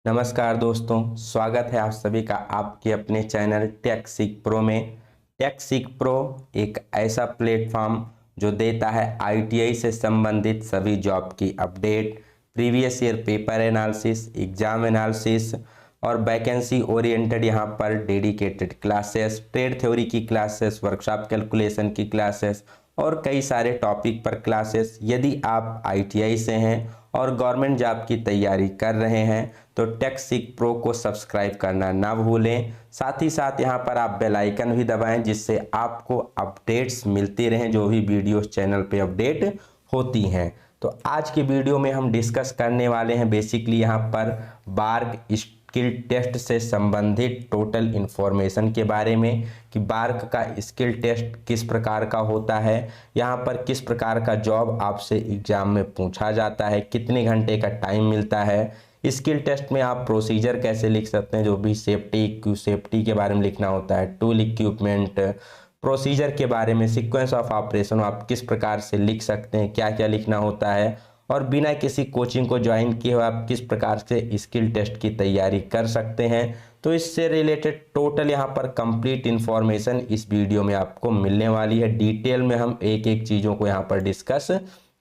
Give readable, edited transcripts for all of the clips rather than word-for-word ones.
नमस्कार दोस्तों, स्वागत है आप सभी का आपके अपने चैनल टेक सीख प्रो में। टेक सीख प्रो एक ऐसा प्लेटफॉर्म जो देता है आईटीआई से संबंधित सभी जॉब की update, previous year paper analysis, exam analysis और वैकेंसी ओरिएंटेड यहाँ पर डेडिकेटेड क्लासेस, ट्रेड थ्योरी की क्लासेस, वर्कशॉप कैलकुलेशन की क्लासेस और कई सारे टॉपिक पर क्लासेस। यदि आप आईटीआई से हैं और गवर्नमेंट जॉब की तैयारी कर रहे हैं तो टेक सीख प्रो को सब्सक्राइब करना ना भूलें। साथ ही साथ यहाँ पर आप बेल आइकन भी दबाएं जिससे आपको अपडेट्स मिलती रहें, जो भी वीडियोस चैनल पे अपडेट होती हैं। तो आज की वीडियो में हम डिस्कस करने वाले हैं बेसिकली यहाँ पर बार्क स्किल टेस्ट से संबंधित टोटल इन्फॉर्मेशन के बारे में कि बार्क का स्किल टेस्ट किस प्रकार का होता है, यहाँ पर किस प्रकार का जॉब आपसे एग्जाम में पूछा जाता है, कितने घंटे का टाइम मिलता है, स्किल टेस्ट में आप प्रोसीजर कैसे लिख सकते हैं, जो भी सेफ्टी के बारे में लिखना होता है, टूल इक्विपमेंट, प्रोसीजर के बारे में, सीक्वेंस ऑफ ऑपरेशन आप किस प्रकार से लिख सकते हैं, क्या क्या लिखना होता है और बिना किसी कोचिंग को ज्वाइन किए हुए आप किस प्रकार से स्किल टेस्ट की तैयारी कर सकते हैं। तो इससे रिलेटेड टोटल यहाँ पर कंप्लीट इन्फॉर्मेशन इस वीडियो में आपको मिलने वाली है। डिटेल में हम एक एक चीज़ों को यहाँ पर डिस्कस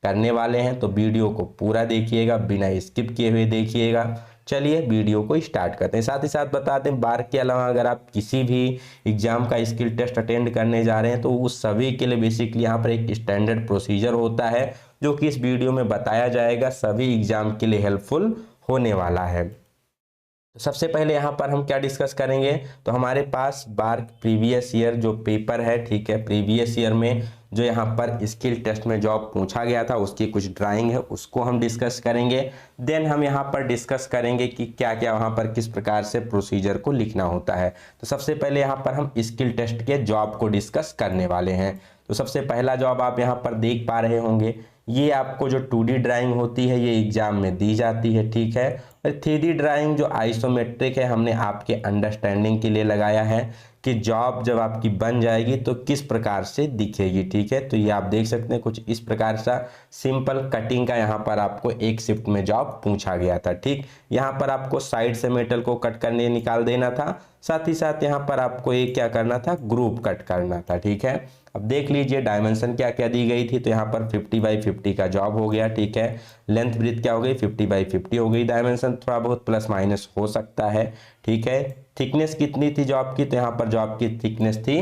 करने वाले हैं, तो वीडियो को पूरा देखिएगा, बिना स्किप किए हुए देखिएगा। चलिए वीडियो को स्टार्ट करते हैं। साथ ही साथ बता दें, बार्क के अलावा अगर आप किसी भी एग्जाम का स्किल टेस्ट अटेंड करने जा रहे हैं तो उस सभी के लिए बेसिकली यहाँ पर एक स्टैंडर्ड प्रोसीजर होता है जो कि इस वीडियो में बताया जाएगा, सभी एग्जाम के लिए हेल्पफुल होने वाला है। तो सबसे पहले यहाँ पर हम क्या डिस्कस करेंगे, तो हमारे पास बार्क प्रीवियस ईयर जो पेपर है, ठीक है, प्रीवियस ईयर में जो यहाँ पर स्किल टेस्ट में जॉब पूछा गया था उसकी कुछ ड्राइंग है, उसको हम डिस्कस करेंगे। देन हम यहाँ पर डिस्कस करेंगे कि क्या क्या वहाँ पर किस प्रकार से प्रोसीजर को लिखना होता है। तो सबसे पहले यहाँ पर हम स्किल टेस्ट के जॉब को डिस्कस करने वाले हैं। तो सबसे पहला जॉब आप यहाँ पर देख पा रहे होंगे, ये आपको जो 2D ड्राइंग होती है ये एग्जाम में दी जाती है, ठीक है। और 3D ड्राइंग जो आइसोमेट्रिक है हमने आपके अंडरस्टैंडिंग के लिए लगाया है कि जॉब जब आपकी बन जाएगी तो किस प्रकार से दिखेगी, ठीक है। तो ये आप देख सकते हैं कुछ इस प्रकार सा सिंपल कटिंग का यहाँ पर आपको एक शिफ्ट में जॉब पूछा गया था, ठीक। यहाँ पर आपको साइड से मेटल को कट करने निकाल देना था, साथ ही साथ यहाँ पर आपको एक क्या करना था, ग्रुप कट करना था, ठीक है। अब देख लीजिए डायमेंशन क्या क्या दी गई थी, तो यहाँ पर 50x50 का जॉब हो गया, ठीक है। लेंथ ब्रीथ क्या हो गई, 50x50 हो गई। डायमेंशन थोड़ा बहुत प्लस माइनस हो सकता है, ठीक है। थिकनेस कितनी थी जॉब की, तो यहाँ पर जॉब की थिकनेस थी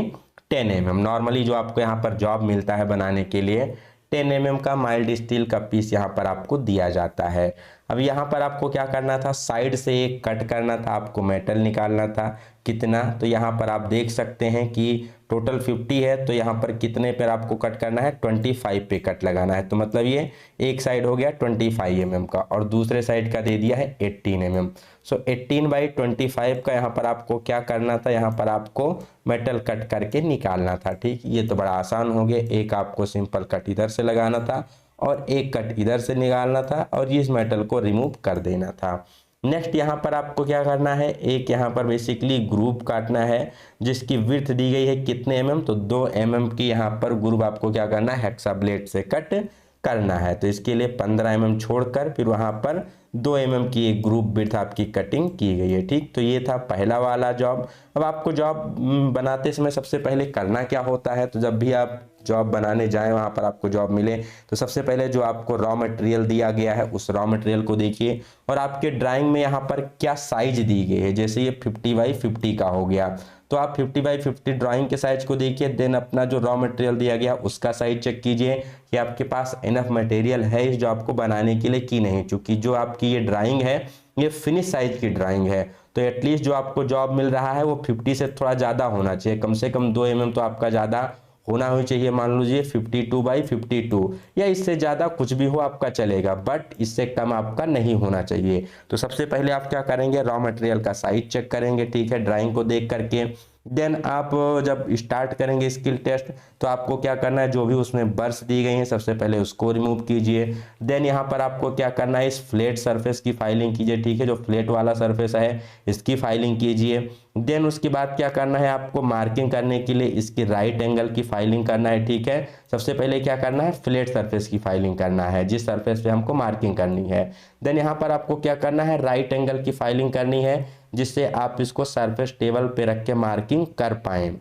10 mm। नॉर्मली जो आपको यहाँ पर जॉब मिलता है बनाने के लिए 10 mm का माइल्ड स्टील का पीस यहाँ पर आपको दिया जाता है। अब यहाँ पर आपको क्या करना था, साइड से एक कट करना था, आपको मेटल निकालना था। कितना, तो यहाँ पर आप देख सकते हैं कि टोटल 50 है, तो यहाँ पर कितने पर आपको कट करना है, 25 पे कट लगाना है। तो मतलब ये एक साइड हो गया 25 mm का और दूसरे साइड का दे दिया है 18 mm। सो 18/25 का यहाँ पर आपको क्या करना था, यहाँ पर आपको मेटल कट करके निकालना था, ठीक। ये तो बड़ा आसान हो गया, एक आपको सिंपल कट इधर से लगाना था और एक कट इधर से निकालना था और इस मेटल को रिमूव कर देना था। नेक्स्ट यहाँ पर आपको क्या करना है, एक यहाँ पर बेसिकली ग्रुप काटना है जिसकी विड्थ दी गई है कितने mm, तो 2 mm की यहाँ पर ग्रुप आपको क्या करना है, हेक्सा ब्लेड से कट करना है। तो इसके लिए 15 mm छोड़कर फिर वहाँ पर 2 mm की एक ग्रुप विड्थ आपकी कटिंग की गई है, ठीक। तो ये था पहला वाला जॉब। अब आपको जॉब बनाते समय सबसे पहले करना क्या होता है, तो जब भी आप जॉब बनाने जाएं, वहाँ पर आपको जॉब मिले, तो सबसे पहले जो आपको रॉ मटेरियल दिया गया है उस रॉ मटेरियल को देखिए और आपके ड्राइंग में यहाँ पर क्या साइज दी गई है। जैसे ये 50x50 का हो गया तो आप 50x50 ड्राइंग के साइज को देखिए, देन अपना जो रॉ मटेरियल दिया गया उसका साइज चेक कीजिए कि आपके पास इनफ मटेरियल है इस जॉब को बनाने के लिए कि नहीं। चूंकि जो आपकी ये ड्राइंग है ये फिनिश साइज की ड्राइंग है, तो एटलीस्ट जो आपको जॉब मिल रहा है वो 50 से थोड़ा ज़्यादा होना चाहिए, कम से कम 2 mm तो आपका ज़्यादा होना ही चाहिए। मान लीजिए 52x52 या इससे ज़्यादा कुछ भी हो आपका चलेगा, बट इससे कम आपका नहीं होना चाहिए। तो सबसे पहले आप क्या करेंगे, रॉ मटेरियल का साइज चेक करेंगे, ठीक है, ड्राइंग को देख करके। देन आप जब स्टार्ट करेंगे स्किल टेस्ट तो आपको क्या करना है, जो भी उसमें बर्स दी गई हैं सबसे पहले उसको रिमूव कीजिए। देन यहाँ पर आपको क्या करना है, इस फ्लैट सरफेस की फाइलिंग कीजिए, ठीक है, जो फ्लैट वाला सरफेस है इसकी फाइलिंग कीजिए। देन उसके बाद क्या करना है, आपको मार्किंग करने के लिए इसकी राइट एंगल की फाइलिंग करना है, ठीक है। सबसे पहले क्या करना है, फ्लैट सरफेस की फाइलिंग करना है जिस सरफेस पे हमको मार्किंग करनी है। देन यहाँ पर आपको क्या करना है, राइट एंगल की फाइलिंग करनी है, जिससे आप इसको सरफेस टेबल पे रख के मार्किंग कर पाएँ।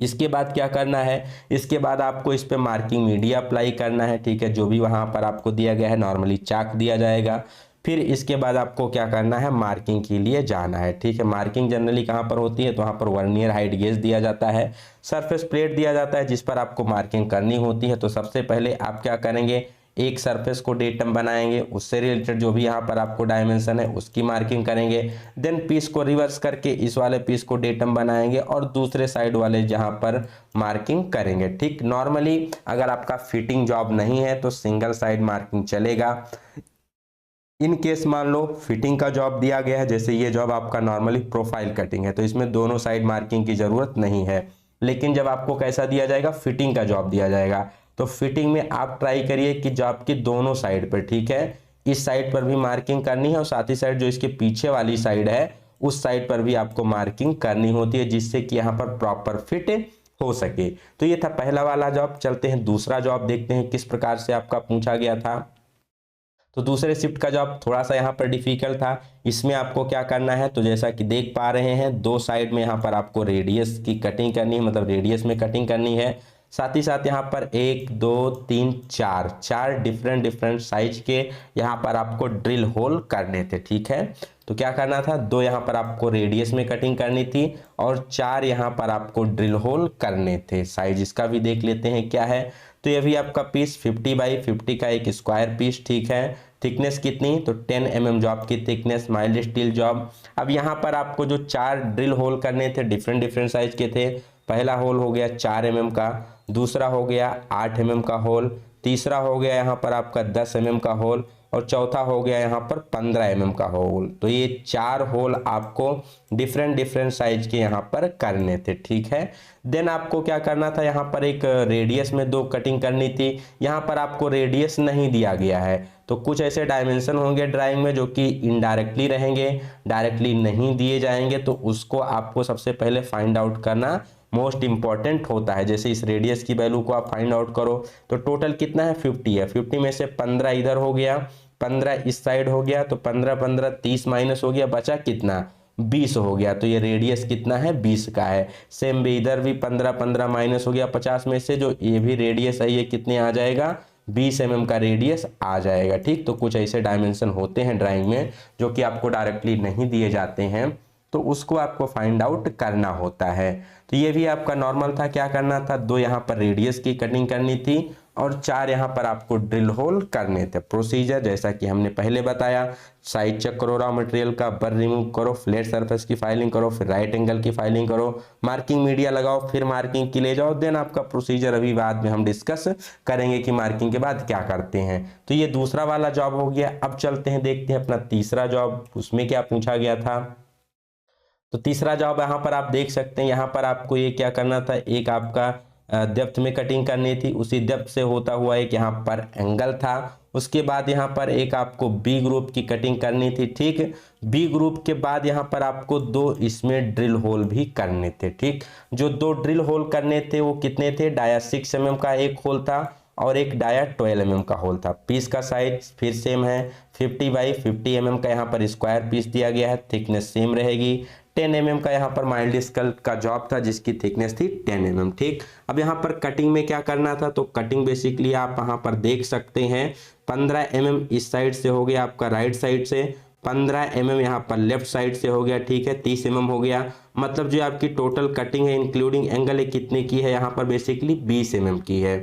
इसके बाद क्या करना है, इसके बाद आपको इस पे मार्किंग मीडिया अप्लाई करना है, ठीक है, जो भी वहाँ पर आपको दिया गया है, नॉर्मली चाक दिया जाएगा। फिर इसके बाद आपको क्या करना है, मार्किंग के लिए जाना है, ठीक है। मार्किंग जनरली कहाँ पर होती है, तो वहाँ पर वर्नियर हाइट गेज दिया जाता है, सरफेस प्लेट दिया जाता है जिस पर आपको मार्किंग करनी होती है। तो सबसे पहले आप क्या करेंगे, एक सरफेस को डेटम बनाएंगे, उससे रिलेटेड जो भी यहाँ पर आपको डायमेंशन है उसकी मार्किंग करेंगे। देन पीस को रिवर्स करके इस वाले पीस को डेटम बनाएंगे और दूसरे साइड वाले जहाँ पर मार्किंग करेंगे, ठीक। नॉर्मली अगर आपका फिटिंग जॉब नहीं है तो सिंगल साइड मार्किंग चलेगा। इन केस मान लो फिटिंग का जॉब दिया गया है, जैसे ये जॉब आपका नॉर्मली प्रोफाइल कटिंग है, तो इसमें दोनों साइड मार्किंग की जरूरत नहीं है। लेकिन जब आपको कैसा दिया जाएगा, फिटिंग का जॉब दिया जाएगा, तो फिटिंग में आप ट्राई करिए कि जॉब की दोनों साइड पर, ठीक है, इस साइड पर भी मार्किंग करनी है और साथ ही साइड जो इसके पीछे वाली साइड है उस साइड पर भी आपको मार्किंग करनी होती है, जिससे कि यहाँ पर प्रॉपर फिट हो सके। तो ये था पहला वाला जॉब। चलते हैं दूसरा जॉब देखते हैं किस प्रकार से आपका पूछा गया था। तो दूसरे शिफ्ट का जॉब थोड़ा सा यहाँ पर डिफिकल्ट था। इसमें आपको क्या करना है, तो जैसा कि देख पा रहे हैं दो साइड में यहाँ पर आपको रेडियस की कटिंग करनी है, मतलब रेडियस में कटिंग करनी है। साथ ही साथ यहाँ पर 1 2 3 4 डिफरेंट साइज के यहाँ पर आपको ड्रिल होल करने थे, ठीक है। तो क्या करना था, 2 यहाँ पर आपको रेडियस में कटिंग करनी थी और 4 यहाँ पर आपको ड्रिल होल करने थे। साइज इसका भी देख लेते हैं क्या है। तो ये भी आपका पीस 50 बाई 50 का एक स्क्वायर पीस, ठीक है। थिकनेस कितनी, तो 10 mm जॉब की थिकनेस, माइल्ड स्टील जॉब। अब यहाँ पर आपको जो 4 ड्रिल होल करने थे डिफरेंट साइज के थे। पहला होल हो गया 4 mm का, दूसरा हो गया 8 mm का होल, तीसरा हो गया यहाँ पर आपका 10 mm का होल और चौथा हो गया यहाँ पर 15 mm का होल। तो ये 4 होल आपको डिफरेंट साइज के यहाँ पर करने थे, ठीक है। देन आपको क्या करना था, यहाँ पर एक रेडियस में 2 कटिंग करनी थी। यहाँ पर आपको रेडियस नहीं दिया गया है, तो कुछ ऐसे डायमेंशन होंगे ड्राइंग में जो कि इनडायरेक्टली रहेंगे, डायरेक्टली नहीं दिए जाएंगे, तो उसको आपको सबसे पहले फाइंड आउट करना मोस्ट इंपॉर्टेंट होता है। जैसे इस रेडियस की वैल्यू को आप फाइंड आउट करो, तो टोटल कितना है, 50 है। 50 में से 15 इधर हो गया, 15 इस साइड हो गया, तो 15 30 माइनस हो गया, बचा कितना, 20 हो गया। तो ये रेडियस कितना है, 20 का है। सेम भी इधर भी 15 माइनस हो गया 50 में से, जो ये भी रेडियस है ये कितने आ जाएगा, 20 mm का रेडियस आ जाएगा, ठीक। तो कुछ ऐसे डायमेंशन होते हैं ड्राइंग में जो कि आपको डायरेक्टली नहीं दिए जाते हैं, तो उसको आपको फाइंड आउट करना होता है। तो ये भी आपका नॉर्मल था। क्या करना था, 2 यहाँ पर रेडियस की कटिंग करनी थी और 4 यहाँ पर आपको ड्रिल होल करने थे। प्रोसीजर जैसा कि हमने पहले बताया, साइड चेक करो, रॉ मटेरियल का बर रिमूव करो, फ्लैट सरफेस की फाइलिंग करो, फिर राइट एंगल की फाइलिंग करो, मार्किंग मीडिया लगाओ, फिर मार्किंग की ले जाओ। देन आपका प्रोसीजर अभी बाद में हम डिस्कस करेंगे कि मार्किंग के बाद क्या करते हैं। तो ये दूसरा वाला जॉब हो गया। अब चलते हैं देखते हैं अपना तीसरा जॉब, उसमें क्या पूछा गया था। तो तीसरा जॉब यहाँ पर आप देख सकते हैं, यहाँ पर आपको ये क्या करना था, एक आपका डेप्थ में कटिंग करनी थी, उसी डेप्थ से होता हुआ एक यहाँ पर एंगल था। उसके बाद यहाँ पर एक आपको बी ग्रुप की कटिंग करनी थी, ठीक। बी ग्रुप के बाद यहाँ पर आपको 2 इसमें ड्रिल होल भी करने थे, ठीक। जो 2 ड्रिल होल करने थे वो कितने थे, डाया 6 mm का एक होल था और एक डाया 12 mm का होल था। पीस का साइज फिर सेम है, 50 बाई 50 mm का यहाँ पर स्क्वायर पीस दिया गया है, थिकनेस सेम रहेगी। 10 mm का यहाँ पर माइल्ड स्कल का जॉब था जिसकी थिकनेस थी 10 mm, ठीक। अब यहाँ पर कटिंग में क्या करना था, तो कटिंग बेसिकली आप यहाँ पर देख सकते हैं 15 mm इस साइड से हो गया आपका राइट साइड से, 15 mm यहाँ पर लेफ्ट साइड से हो गया, ठीक है, 30 mm हो गया। मतलब जो आपकी टोटल कटिंग है इंक्लूडिंग एंगल कितने की है, यहाँ पर बेसिकली 20 mm की है।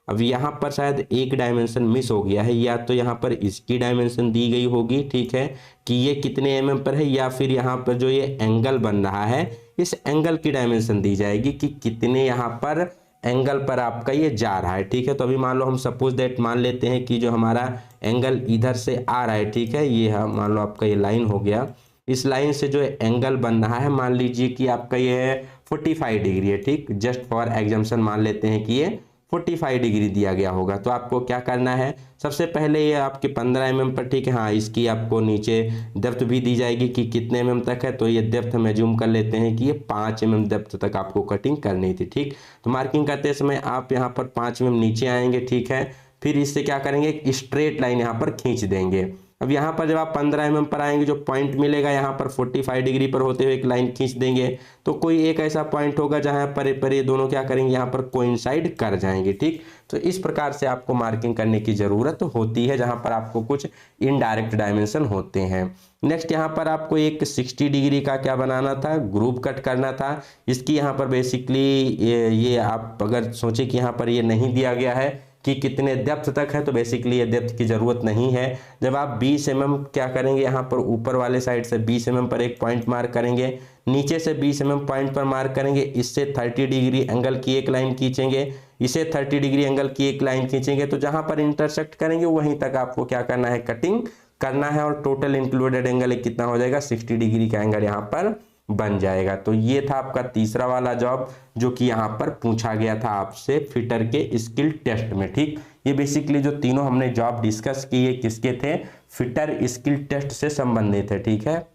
अब यहाँ पर शायद एक डायमेंशन मिस हो गया है, या तो यहाँ पर इसकी डायमेंशन दी गई होगी, ठीक है, कि ये कितने mm पर है, या फिर यहाँ पर जो ये एंगल बन रहा है इस एंगल की डायमेंशन दी जाएगी कि कितने यहाँ पर एंगल पर आपका ये जा रहा है, ठीक है। तो अभी मान लो हम सपोज दैट मान लेते हैं कि जो हमारा एंगल इधर से आ रहा है, ठीक है, ये मान लो आपका ये लाइन हो गया, इस लाइन से जो एंगल बन रहा है मान लीजिए कि आपका ये है 45 डिग्री है, ठीक। जस्ट फॉर एग्जाम्पल मान लेते हैं कि ये 45 डिग्री दिया गया होगा। तो आपको क्या करना है, सबसे पहले ये आपके 15 mm पर, ठीक है, हाँ, इसकी आपको नीचे डेप्थ भी दी जाएगी कि कितने mm तक है। तो ये डेप्थ में जूम कर लेते हैं कि ये 5 mm डेप्थ तक आपको कटिंग करनी थी, ठीक। तो मार्किंग करते समय आप यहाँ पर 5 mm नीचे आएंगे, ठीक है। फिर इससे क्या करेंगे, एक स्ट्रेट लाइन यहाँ पर खींच देंगे। अब यहाँ पर जब आप 15 mm पर आएंगे, जो पॉइंट मिलेगा यहाँ पर 45 डिग्री पर होते हुए एक लाइन खींच देंगे, तो कोई एक ऐसा पॉइंट होगा जहाँ पर ये दोनों क्या करेंगे, यहाँ पर कोइंसाइड कर जाएंगे। ठीक, तो इस प्रकार से आपको मार्किंग करने की जरूरत होती है जहाँ पर आपको कुछ इनडायरेक्ट डायमेंशन होते हैं। नेक्स्ट यहाँ पर आपको एक 60 डिग्री का क्या बनाना था, ग्रुप कट करना था। इसकी यहाँ पर बेसिकली ये आप अगर सोचे कि यहाँ पर ये नहीं दिया गया है कि कितने डेप्थ तक है, तो बेसिकली ये डेप्थ की ज़रूरत नहीं है। जब आप 20 mm क्या करेंगे, यहाँ पर ऊपर वाले साइड से 20 mm पर एक पॉइंट मार्क करेंगे, नीचे से 20 mm पॉइंट पर मार्क करेंगे, इससे 30 डिग्री एंगल की एक लाइन खींचेंगे, इसे 30 डिग्री एंगल की एक लाइन खींचेंगे, तो जहाँ पर इंटरसेक्ट करेंगे वहीं तक आपको क्या करना है, कटिंग करना है। और टोटल इंक्लूडेड एंगल कितना हो जाएगा, 60 डिग्री का एंगल यहाँ पर बन जाएगा। तो ये था आपका तीसरा वाला जॉब जो कि यहाँ पर पूछा गया था आपसे फिटर के स्किल टेस्ट में। ठीक, ये बेसिकली जो तीनों हमने जॉब डिस्कस किए किसके थे, फिटर स्किल टेस्ट से संबंधित है। ठीक है,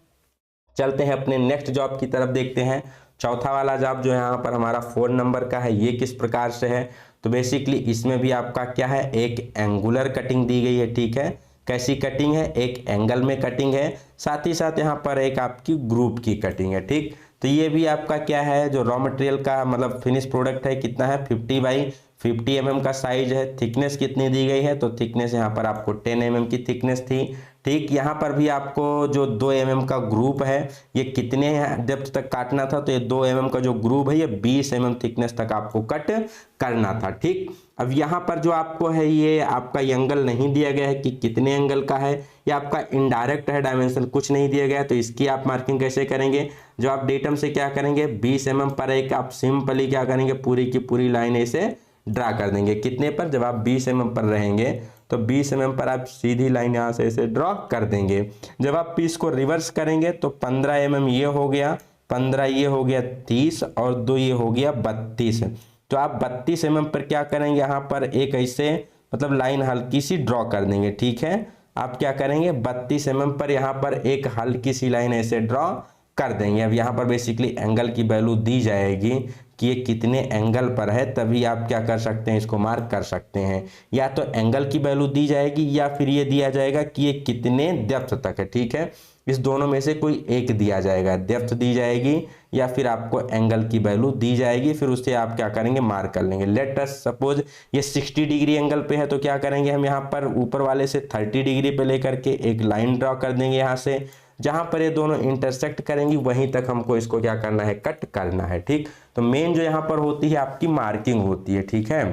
चलते हैं अपने नेक्स्ट जॉब की तरफ, देखते हैं चौथा वाला जॉब जो यहाँ पर हमारा 4 नंबर का है, ये किस प्रकार से है। तो बेसिकली इसमें भी आपका क्या है, एक एंगुलर कटिंग दी गई है। ठीक है, कैसी कटिंग है, एक एंगल में कटिंग है, साथ ही साथ यहाँ पर एक आपकी ग्रुप की कटिंग है। ठीक, तो ये भी आपका क्या है, जो रॉ मटेरियल का मतलब फिनिश प्रोडक्ट है कितना है, 50 बाई 50 mm का साइज है। थिकनेस कितनी दी गई है, तो थिकनेस यहाँ पर आपको 10 mm की थिकनेस थी। ठीक, यहाँ पर भी आपको जो 2 mm का ग्रुप है ये कितने डेप्थ तक काटना था, तो ये 2 mm का जो ग्रुप है ये 20 mm थिकनेस तक आपको कट करना था। ठीक, अब यहाँ पर जो आपको है ये आपका एंगल नहीं दिया गया है कि कितने एंगल का है, ये आपका इनडायरेक्ट है, डायमेंशन कुछ नहीं दिया गया है। तो इसकी आप मार्किंग कैसे करेंगे, जो आप डेटम से क्या करेंगे, 20 mm पर एक आप सिंपली क्या करेंगे, पूरी की पूरी लाइन ऐसे ड्रा कर देंगे। कितने पर, जब आप 20 mm पर रहेंगे तो 20 mm पर आप सीधी लाइन यहाँ से ऐसे ड्रॉ कर देंगे। जब आप पीस को रिवर्स करेंगे तो 15 mm ये हो गया, 15 ये हो गया 30 और 2 ये हो गया 32। तो आप 32 mm पर क्या करेंगे, यहाँ पर एक ऐसे मतलब लाइन हल्की सी ड्रॉ कर देंगे। ठीक है, आप क्या करेंगे, 32 mm पर यहाँ पर एक हल्की सी लाइन ऐसे ड्रॉ कर देंगे। अब यहाँ पर बेसिकली एंगल की वैल्यू दी जाएगी कि ये कितने एंगल पर है, तभी आप क्या कर सकते हैं, इसको मार्क कर सकते हैं। या तो एंगल की वैल्यू दी जाएगी या फिर ये दिया जाएगा कि ये कितने डेप्थ तक है। ठीक है, इस दोनों में से कोई एक दिया जाएगा, डेप्थ दी जाएगी या फिर आपको एंगल की वैल्यू दी जाएगी, फिर उससे आप क्या करेंगे, मार्क कर लेंगे। लेट अस सपोज ये 60 डिग्री एंगल पे है, तो क्या करेंगे हम यहाँ पर ऊपर वाले से 30 डिग्री पे लेकर के एक लाइन ड्रॉ कर देंगे। यहाँ से जहां पर ये दोनों इंटरसेक्ट करेंगी वहीं तक हमको इसको क्या करना है, कट करना है। ठीक, तो मेन जो यहाँ पर होती है आपकी मार्किंग होती है। ठीक है,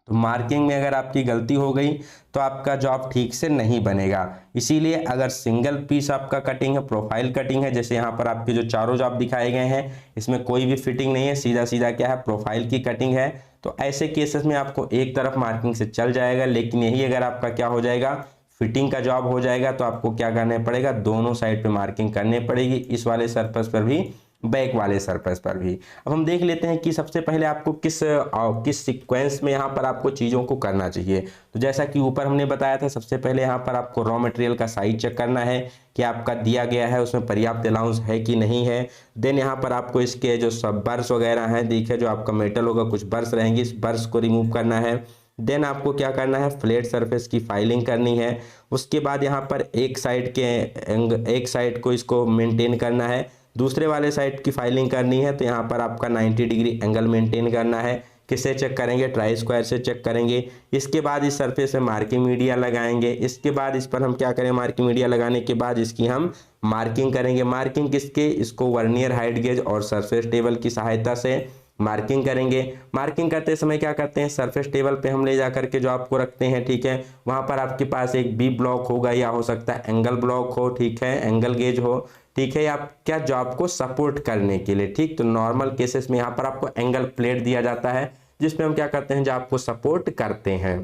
तो मार्किंग में अगर आपकी गलती हो गई तो आपका जॉब ठीक से नहीं बनेगा। इसीलिए अगर सिंगल पीस आपका कटिंग है, प्रोफाइल कटिंग है, जैसे यहाँ पर आपके जो चारों जॉब दिखाए गए हैं इसमें कोई भी फिटिंग नहीं है, सीधा सीधा क्या है, प्रोफाइल की कटिंग है, तो ऐसे केसेस में आपको एक तरफ मार्किंग से चल जाएगा। लेकिन यही अगर आपका क्या हो जाएगा, फिटिंग का जॉब हो जाएगा, तो आपको क्या करना पड़ेगा, दोनों साइड पे मार्किंग करनी पड़ेगी, इस वाले सरफेस पर भी, बैक वाले सरफेस पर भी। अब हम देख लेते हैं कि सबसे पहले आपको किस सीक्वेंस में यहाँ पर आपको चीज़ों को करना चाहिए। तो जैसा कि ऊपर हमने बताया था, सबसे पहले यहाँ पर आपको रॉ मटेरियल का साइज चेक करना है कि आपका दिया गया है उसमें पर्याप्त अलाउंस है कि नहीं है। देन यहाँ पर आपको इसके जो सब बर्स वगैरह हैं, देखिए जो आपका मेटल होगा कुछ बर्स रहेंगी, इस बर्स को रिमूव करना है। देन आपको क्या करना है, फ्लैट सरफेस की फाइलिंग करनी है। उसके बाद यहाँ पर एक साइड को इसको मेंटेन करना है, दूसरे वाले साइड की फाइलिंग करनी है। तो यहाँ पर आपका 90 डिग्री एंगल मेंटेन करना है। किससे चेक करेंगे, ट्राई स्क्वायर से चेक करेंगे। इसके बाद इस सरफेस में मार्किंग मीडिया लगाएंगे। इसके बाद इस पर हम क्या करें, मार्किंग मीडिया लगाने के बाद इसकी हम मार्किंग करेंगे। मार्किंग किसके, इसको वर्नियर हाइट गेज और सरफेस टेबल की सहायता से मार्किंग करेंगे। मार्किंग करते समय क्या करते हैं, सरफेस टेबल पे हम ले जा करके जो आपको रखते हैं, ठीक है, वहां पर आपके पास एक बी ब्लॉक होगा या हो सकता है एंगल ब्लॉक हो, ठीक है, एंगल गेज हो, ठीक है, आप क्या जॉब को सपोर्ट करने के लिए। ठीक, तो नॉर्मल केसेस में यहाँ पर आपको एंगल प्लेट दिया जाता है जिसमें हम क्या करते हैं, जॉब को सपोर्ट करते हैं।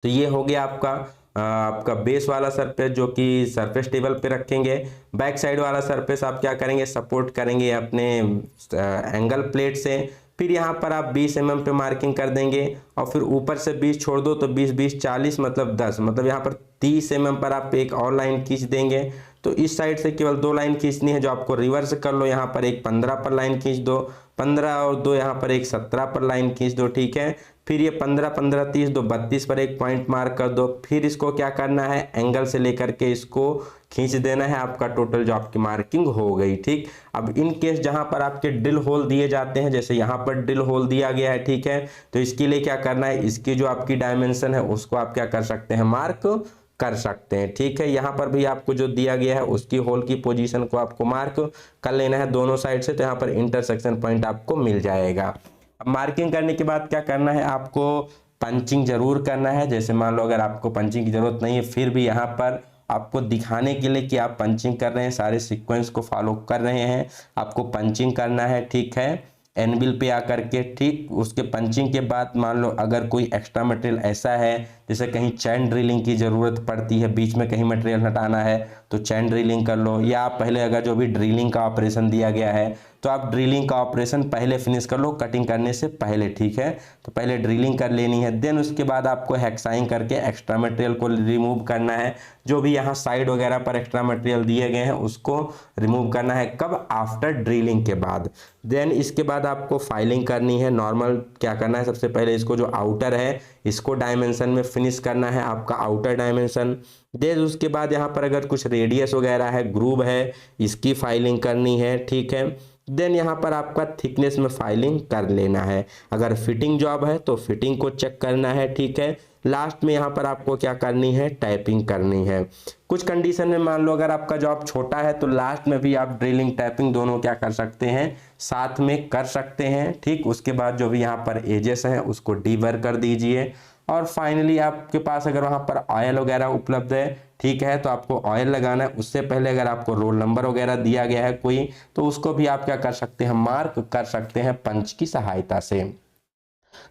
तो ये हो गया आपका बेस वाला सरफेस जो कि सरफेस टेबल पे रखेंगे। बैक साइड वाला सरफेस आप क्या करेंगे, सपोर्ट करेंगे अपने एंगल प्लेट से। फिर यहाँ पर आप 20 mm पे मार्किंग कर देंगे और फिर ऊपर से 20 छोड़ दो तो 20 20 40 मतलब 10, मतलब यहाँ पर 30 mm पर आप एक और लाइन खींच देंगे। तो इस साइड से केवल 2 लाइन खींचनी है, जो आपको रिवर्स कर लो, यहाँ पर एक 15 पर लाइन खींच दो, 15 और 2 यहाँ पर एक 17 पर लाइन खींच दो, ठीक है। फिर ये 15 15 30 दो 32 पर एक पॉइंट मार्क कर दो। फिर इसको क्या करना है, एंगल से लेकर के इसको खींच देना है, आपका टोटल जो आपकी मार्किंग हो गई, ठीक। अब इन केस जहां पर आपके ड्रिल होल दिए जाते हैं, जैसे यहाँ पर ड्रिल होल दिया गया है, ठीक है, तो इसके लिए क्या करना है, इसकी जो आपकी डायमेंशन है उसको आप क्या कर सकते हैं, मार्क कर सकते हैं, ठीक है। यहाँ पर भी आपको जो दिया गया है उसकी होल की पोजीशन को आपको मार्क कर लेना है दोनों साइड से, तो यहाँ पर इंटरसेक्शन पॉइंट आपको मिल जाएगा। अब मार्किंग करने के बाद क्या करना है, आपको पंचिंग जरूर करना है। जैसे मान लो अगर आपको पंचिंग की जरूरत नहीं है, फिर भी यहाँ पर आपको दिखाने के लिए कि आप पंचिंग कर रहे हैं, सारे सीक्वेंस को फॉलो कर रहे हैं, आपको पंचिंग करना है, ठीक है, एनविल पे आकर के, ठीक। उसके पंचिंग के बाद मान लो अगर कोई एक्स्ट्रा मटेरियल ऐसा है, जैसे कहीं चैन ड्रिलिंग की ज़रूरत पड़ती है, बीच में कहीं मटेरियल हटाना है तो चैन ड्रिलिंग कर लो, या आप पहले अगर जो भी ड्रिलिंग का ऑपरेशन दिया गया है तो आप ड्रिलिंग का ऑपरेशन पहले फिनिश कर लो कटिंग करने से पहले, ठीक है। तो पहले ड्रिलिंग कर लेनी है, देन उसके बाद आपको हेक्साइंग करके एक्स्ट्रा मटेरियल को रिमूव करना है। जो भी यहाँ साइड वगैरह पर एक्स्ट्रा मटेरियल दिए गए हैं उसको रिमूव करना है, कब, आफ्टर ड्रिलिंग के बाद। देन इसके बाद आपको फाइलिंग करनी है। नॉर्मल क्या करना है, सबसे पहले इसको जो आउटर है इसको डायमेंशन में फिनिश करना है, आपका आउटर डायमेंशन। देन उसके बाद यहाँ पर अगर कुछ रेडियस वगैरह है, ग्रूव है, इसकी फाइलिंग करनी है, ठीक है। देन यहाँ पर आपका थिकनेस में फाइलिंग कर लेना है। अगर फिटिंग जॉब है तो फिटिंग को चेक करना है, ठीक है। लास्ट में यहाँ पर आपको क्या करनी है, टाइपिंग करनी है। कुछ कंडीशन में मान लो अगर आपका जॉब छोटा है तो लास्ट में भी आप ड्रिलिंग टाइपिंग दोनों क्या कर सकते हैं, साथ में कर सकते हैं, ठीक। उसके बाद जो भी यहाँ पर एजेस हैं उसको डीबर कर दीजिए। और फाइनली आपके पास अगर वहाँ पर ऑयल वगैरह उपलब्ध है, ठीक है, तो आपको ऑयल लगाना है। उससे पहले अगर आपको रोल नंबर वगैरह दिया गया है कोई, तो उसको भी आप क्या कर सकते हैं, मार्क कर सकते हैं पंच की सहायता से।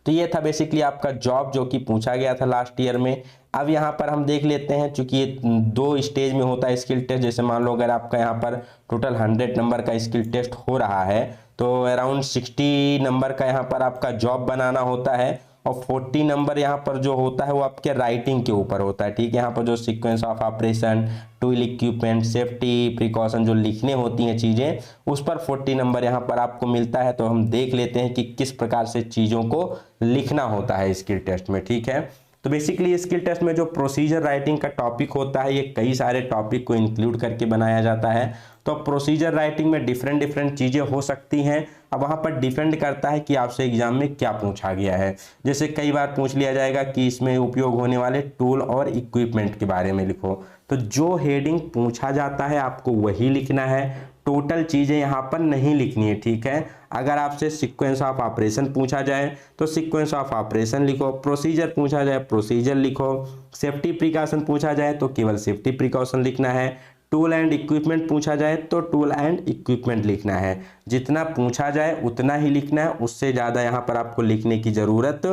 तो ये था बेसिकली आपका जॉब जो कि पूछा गया था लास्ट ईयर में। अब यहाँ पर हम देख लेते हैं, चूंकि ये 2 स्टेज में होता है स्किल टेस्ट। जैसे मान लो अगर आपका यहाँ पर टोटल 100 नंबर का स्किल टेस्ट हो रहा है तो अराउंड 60 नंबर का यहाँ पर आपका जॉब बनाना होता है, और 40 नंबर यहाँ पर जो होता है वो आपके राइटिंग के ऊपर होता है, ठीक है। यहाँ पर जो sequence of operation, tool equipment, safety precaution जो लिखने होती हैं चीज़ें, उस पर 40 नंबर यहाँ पर आपको मिलता है। तो हम देख लेते हैं कि किस प्रकार से चीज़ों को लिखना होता है स्किल टेस्ट में, ठीक है। तो बेसिकली स्किल टेस्ट में जो प्रोसीजर राइटिंग का टॉपिक होता है, ये कई सारे टॉपिक को इंक्लूड करके बनाया जाता है। तो प्रोसीजर राइटिंग में डिफरेंट चीज़ें हो सकती हैं। अब वहाँ पर डिपेंड करता है कि आपसे एग्जाम में क्या पूछा गया है। जैसे कई बार पूछ लिया जाएगा कि इसमें उपयोग होने वाले टूल और इक्विपमेंट के बारे में लिखो, तो जो हेडिंग पूछा जाता है आपको वही लिखना है, टोटल चीज़ें यहाँ पर नहीं लिखनी है, ठीक है। अगर आपसे सीक्वेंस ऑफ ऑपरेशन पूछा जाए तो सीक्वेंस ऑफ ऑपरेशन लिखो, प्रोसीजर पूछा जाए प्रोसीजर लिखो, सेफ्टी प्रिकॉशन पूछा जाए तो केवल सेफ्टी प्रिकॉशन लिखना है, टूल एंड इक्विपमेंट पूछा जाए तो टूल एंड इक्विपमेंट लिखना है। जितना पूछा जाए उतना ही लिखना है, उससे ज़्यादा यहाँ पर आपको लिखने की ज़रूरत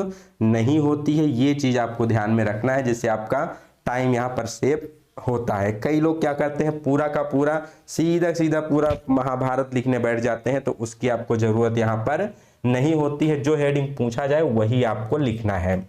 नहीं होती है। ये चीज़ आपको ध्यान में रखना है, जिससे आपका टाइम यहाँ पर सेव होता है। कई लोग क्या करते हैं, पूरा का पूरा सीधा पूरा महाभारत लिखने बैठ जाते हैं, तो उसकी आपको ज़रूरत यहाँ पर नहीं होती है। जो हेडिंग पूछा जाए वही आपको लिखना है।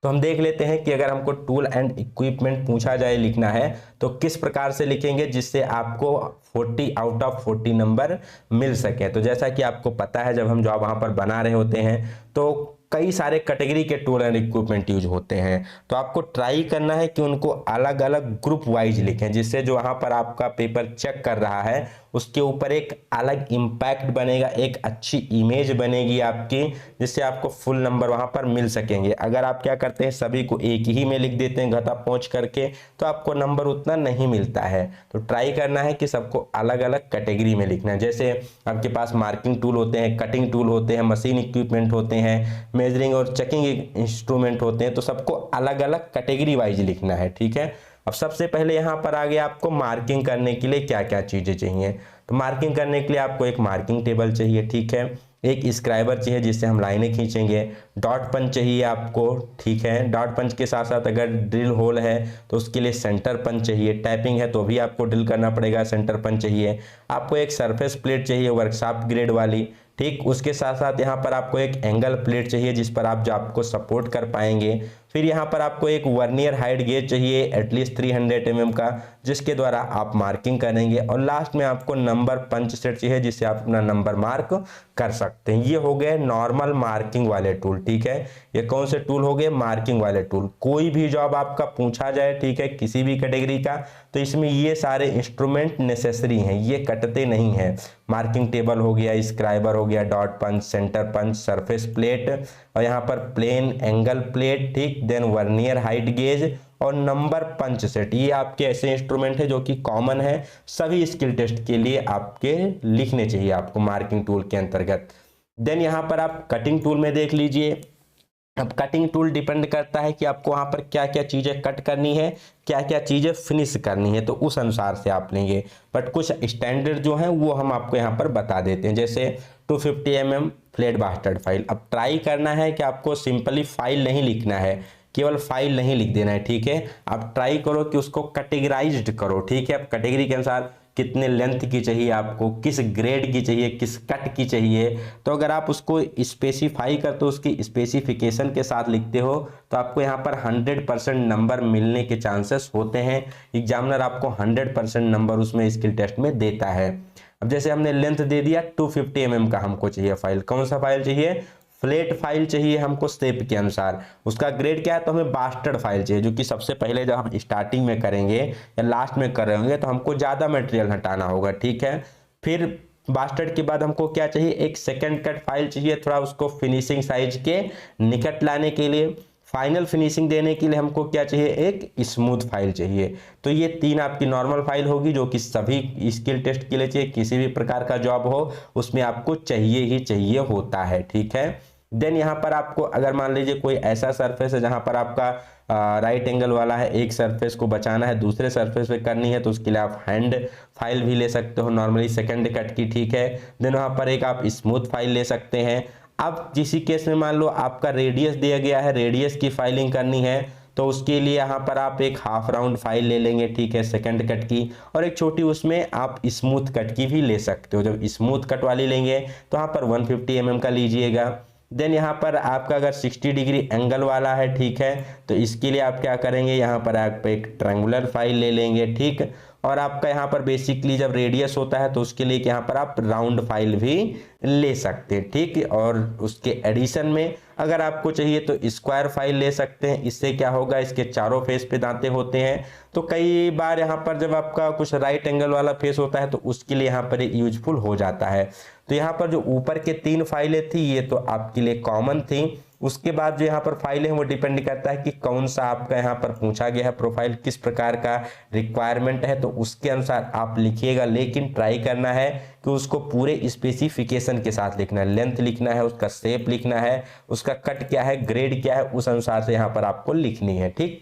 तो हम देख लेते हैं कि अगर हमको टूल एंड इक्विपमेंट पूछा जाए लिखना है तो किस प्रकार से लिखेंगे जिससे आपको 40 आउट ऑफ 40 नंबर मिल सके। तो जैसा कि आपको पता है, जब हम जॉब वहाँ पर बना रहे होते हैं तो कई सारे कैटेगरी के टूल एंड इक्विपमेंट यूज होते हैं। तो आपको ट्राई करना है कि उनको अलग अलग ग्रुप वाइज लिखें, जिससे जो वहाँ पर आपका पेपर चेक कर रहा है उसके ऊपर एक अलग इम्पैक्ट बनेगा, एक अच्छी इमेज बनेगी आपकी, जिससे आपको फुल नंबर वहाँ पर मिल सकेंगे। अगर आप क्या करते हैं, सभी को एक ही में लिख देते हैं घटा पहुँच करके, तो आपको नंबर उतना नहीं मिलता है। तो ट्राई करना है कि सबको अलग अलग कैटेगरी में लिखना है। जैसे आपके पास मार्किंग टूल होते हैं, कटिंग टूल होते हैं, मशीन इक्विपमेंट होते हैं, मेजरिंग और चेकिंग इंस्ट्रूमेंट होते हैं, तो सबको अलग अलग कैटेगरी वाइज लिखना है, ठीक है। अब सबसे पहले यहाँ पर आ गया आपको मार्किंग करने के लिए क्या क्या चीज़ें चाहिए। तो मार्किंग करने के लिए आपको एक मार्किंग टेबल चाहिए, ठीक है, एक स्क्राइबर चाहिए जिससे हम लाइनें खींचेंगे, डॉट पंच चाहिए आपको, ठीक है। डॉट पंच के साथ साथ अगर ड्रिल होल है तो उसके लिए सेंटर पंच चाहिए, टैपिंग है तो भी आपको ड्रिल करना पड़ेगा, सेंटर पंच चाहिए। आपको एक सरफेस प्लेट चाहिए वर्कशॉप ग्रेड वाली, ठीक। उसके साथ साथ यहाँ पर आपको एक एंगल प्लेट चाहिए जिस पर आप जो आपको सपोर्ट कर पाएंगे। फिर यहाँ पर आपको एक वर्नियर हाइट गेज चाहिए एटलीस्ट 300 mm का, जिसके द्वारा आप मार्किंग करेंगे। और लास्ट में आपको नंबर पंच सेट चाहिए जिससे आप अपना नंबर मार्क कर सकते हैं। ये हो गए नॉर्मल मार्किंग वाले टूल, ठीक है। ये कौन से टूल हो गए? मार्किंग वाले टूल। कोई भी जॉब आपका पूछा जाए, ठीक है, किसी भी कैटेगरी का, तो इसमें ये सारे इंस्ट्रूमेंट नेसेसरी हैं, ये कटते नहीं हैं। मार्किंग टेबल हो गया, स्क्राइबर हो गया, डॉट पंच, सेंटर पंच, सरफेस प्लेट, और यहाँ पर प्लेन एंगल प्लेट, ठीक। देन वर्नियर हाइट गेज और नंबर पंच सेट, ये आपके ऐसे इंस्ट्रूमेंट है जो कि कॉमन है, सभी स्किल टेस्ट के लिए आपके लिखने चाहिए आपको मार्किंग टूल के अंतर्गत। देन यहाँ पर आप कटिंग टूल में देख लीजिए। अब कटिंग टूल डिपेंड करता है कि आपको वहां पर क्या क्या चीजें कट करनी है, क्या क्या चीजें फिनिश करनी है, तो उस अनुसार से आप लेंगे। बट कुछ स्टैंडर्ड जो है वो हम आपको यहाँ पर बता देते हैं, जैसे 250 mm फ्लैट बास्टर्ड फाइल। अब ट्राई करना है कि आपको सिंपली फाइल नहीं लिखना है, केवल फाइल नहीं लिख देना है, ठीक है। आप ट्राई करो कि उसको कैटेगराइज्ड करो, ठीक है। अब कैटेगरी के अनुसार कितने लेंथ की चाहिए आपको, किस ग्रेड की चाहिए, किस कट की चाहिए, तो अगर आप उसको स्पेसिफाई करते हो, उसकी स्पेसिफिकेशन के साथ लिखते हो, तो आपको यहाँ पर 100% नंबर मिलने के चांसेस होते हैं। एग्जामिनर आपको 100% नंबर उसमें स्किल टेस्ट में देता है। अब जैसे हमने लेंथ दे दिया 250 mm का हमको चाहिए फाइल, कौन सा फाइल चाहिए? फ्लैट फाइल चाहिए हमको शेप के अनुसार। उसका ग्रेड क्या है? तो हमें बास्टर्ड फाइल चाहिए, जो कि सबसे पहले जब हम स्टार्टिंग में करेंगे या लास्ट में कर रहे होंगे तो हमको ज़्यादा मटेरियल हटाना होगा, ठीक है। फिर बास्टर्ड के बाद हमको क्या चाहिए? एक सेकंड कट फाइल चाहिए, थोड़ा उसको फिनिशिंग साइज के निकट लाने के लिए। फाइनल फिनिशिंग देने के लिए हमको क्या चाहिए? एक स्मूथ फाइल चाहिए। तो ये तीन आपकी नॉर्मल फाइल होगी जो कि सभी स्किल टेस्ट के लिए चाहिए, किसी भी प्रकार का जॉब हो उसमें आपको चाहिए ही चाहिए होता है, ठीक है। देन यहाँ पर आपको अगर मान लीजिए कोई ऐसा सरफेस है जहां पर आपका राइट एंगल वाला है, एक सरफेस को बचाना है दूसरे सरफेस पे करनी है, तो उसके लिए आप हैंड फाइल भी ले सकते हो नॉर्मली सेकंड कट की, ठीक है। देन वहां पर एक आप स्मूथ फाइल ले सकते हैं। अब जिसी केस में मान लो आपका रेडियस दिया गया है, रेडियस की फाइलिंग करनी है, तो उसके लिए यहाँ पर आप एक हाफ राउंड फाइल ले लेंगे, ठीक है, सेकंड कट की, और एक छोटी उसमें आप स्मूथ कट की भी ले सकते हो। जब स्मूथ कट वाली लेंगे तो यहाँ पर 150 mm का लीजिएगा। देन यहाँ पर आपका अगर 60 डिग्री एंगल वाला है, ठीक है, तो इसके लिए आप क्या करेंगे? यहाँ पर आप एक ट्रायंगुलर फाइल ले लेंगे, ठीक। और आपका यहाँ पर बेसिकली जब रेडियस होता है तो उसके लिए यहाँ पर आप राउंड फाइल भी ले सकते हैं, ठीक। और उसके एडिशन में अगर आपको चाहिए तो स्क्वायर फाइल ले सकते हैं। इससे क्या होगा? इसके चारों फेस पे दांते होते हैं, तो कई बार यहाँ पर जब आपका कुछ राइट एंगल वाला फेस होता है तो उसके लिए यहाँ पर यूजफुल हो जाता है। तो यहाँ पर जो ऊपर के 3 फाइलें थी ये तो आपके लिए कॉमन थी। उसके बाद जो यहाँ पर फाइल है वो डिपेंड करता है कि कौन सा आपका यहाँ पर पूछा गया है प्रोफाइल, किस प्रकार का रिक्वायरमेंट है, तो उसके अनुसार आप लिखिएगा। लेकिन ट्राई करना है कि उसको पूरे स्पेसिफिकेशन के साथ लिखना है, लेंथ लिखना है, उसका शेप लिखना है, उसका कट क्या है, ग्रेड क्या है, उस अनुसार से यहाँ पर आपको लिखनी है, ठीक।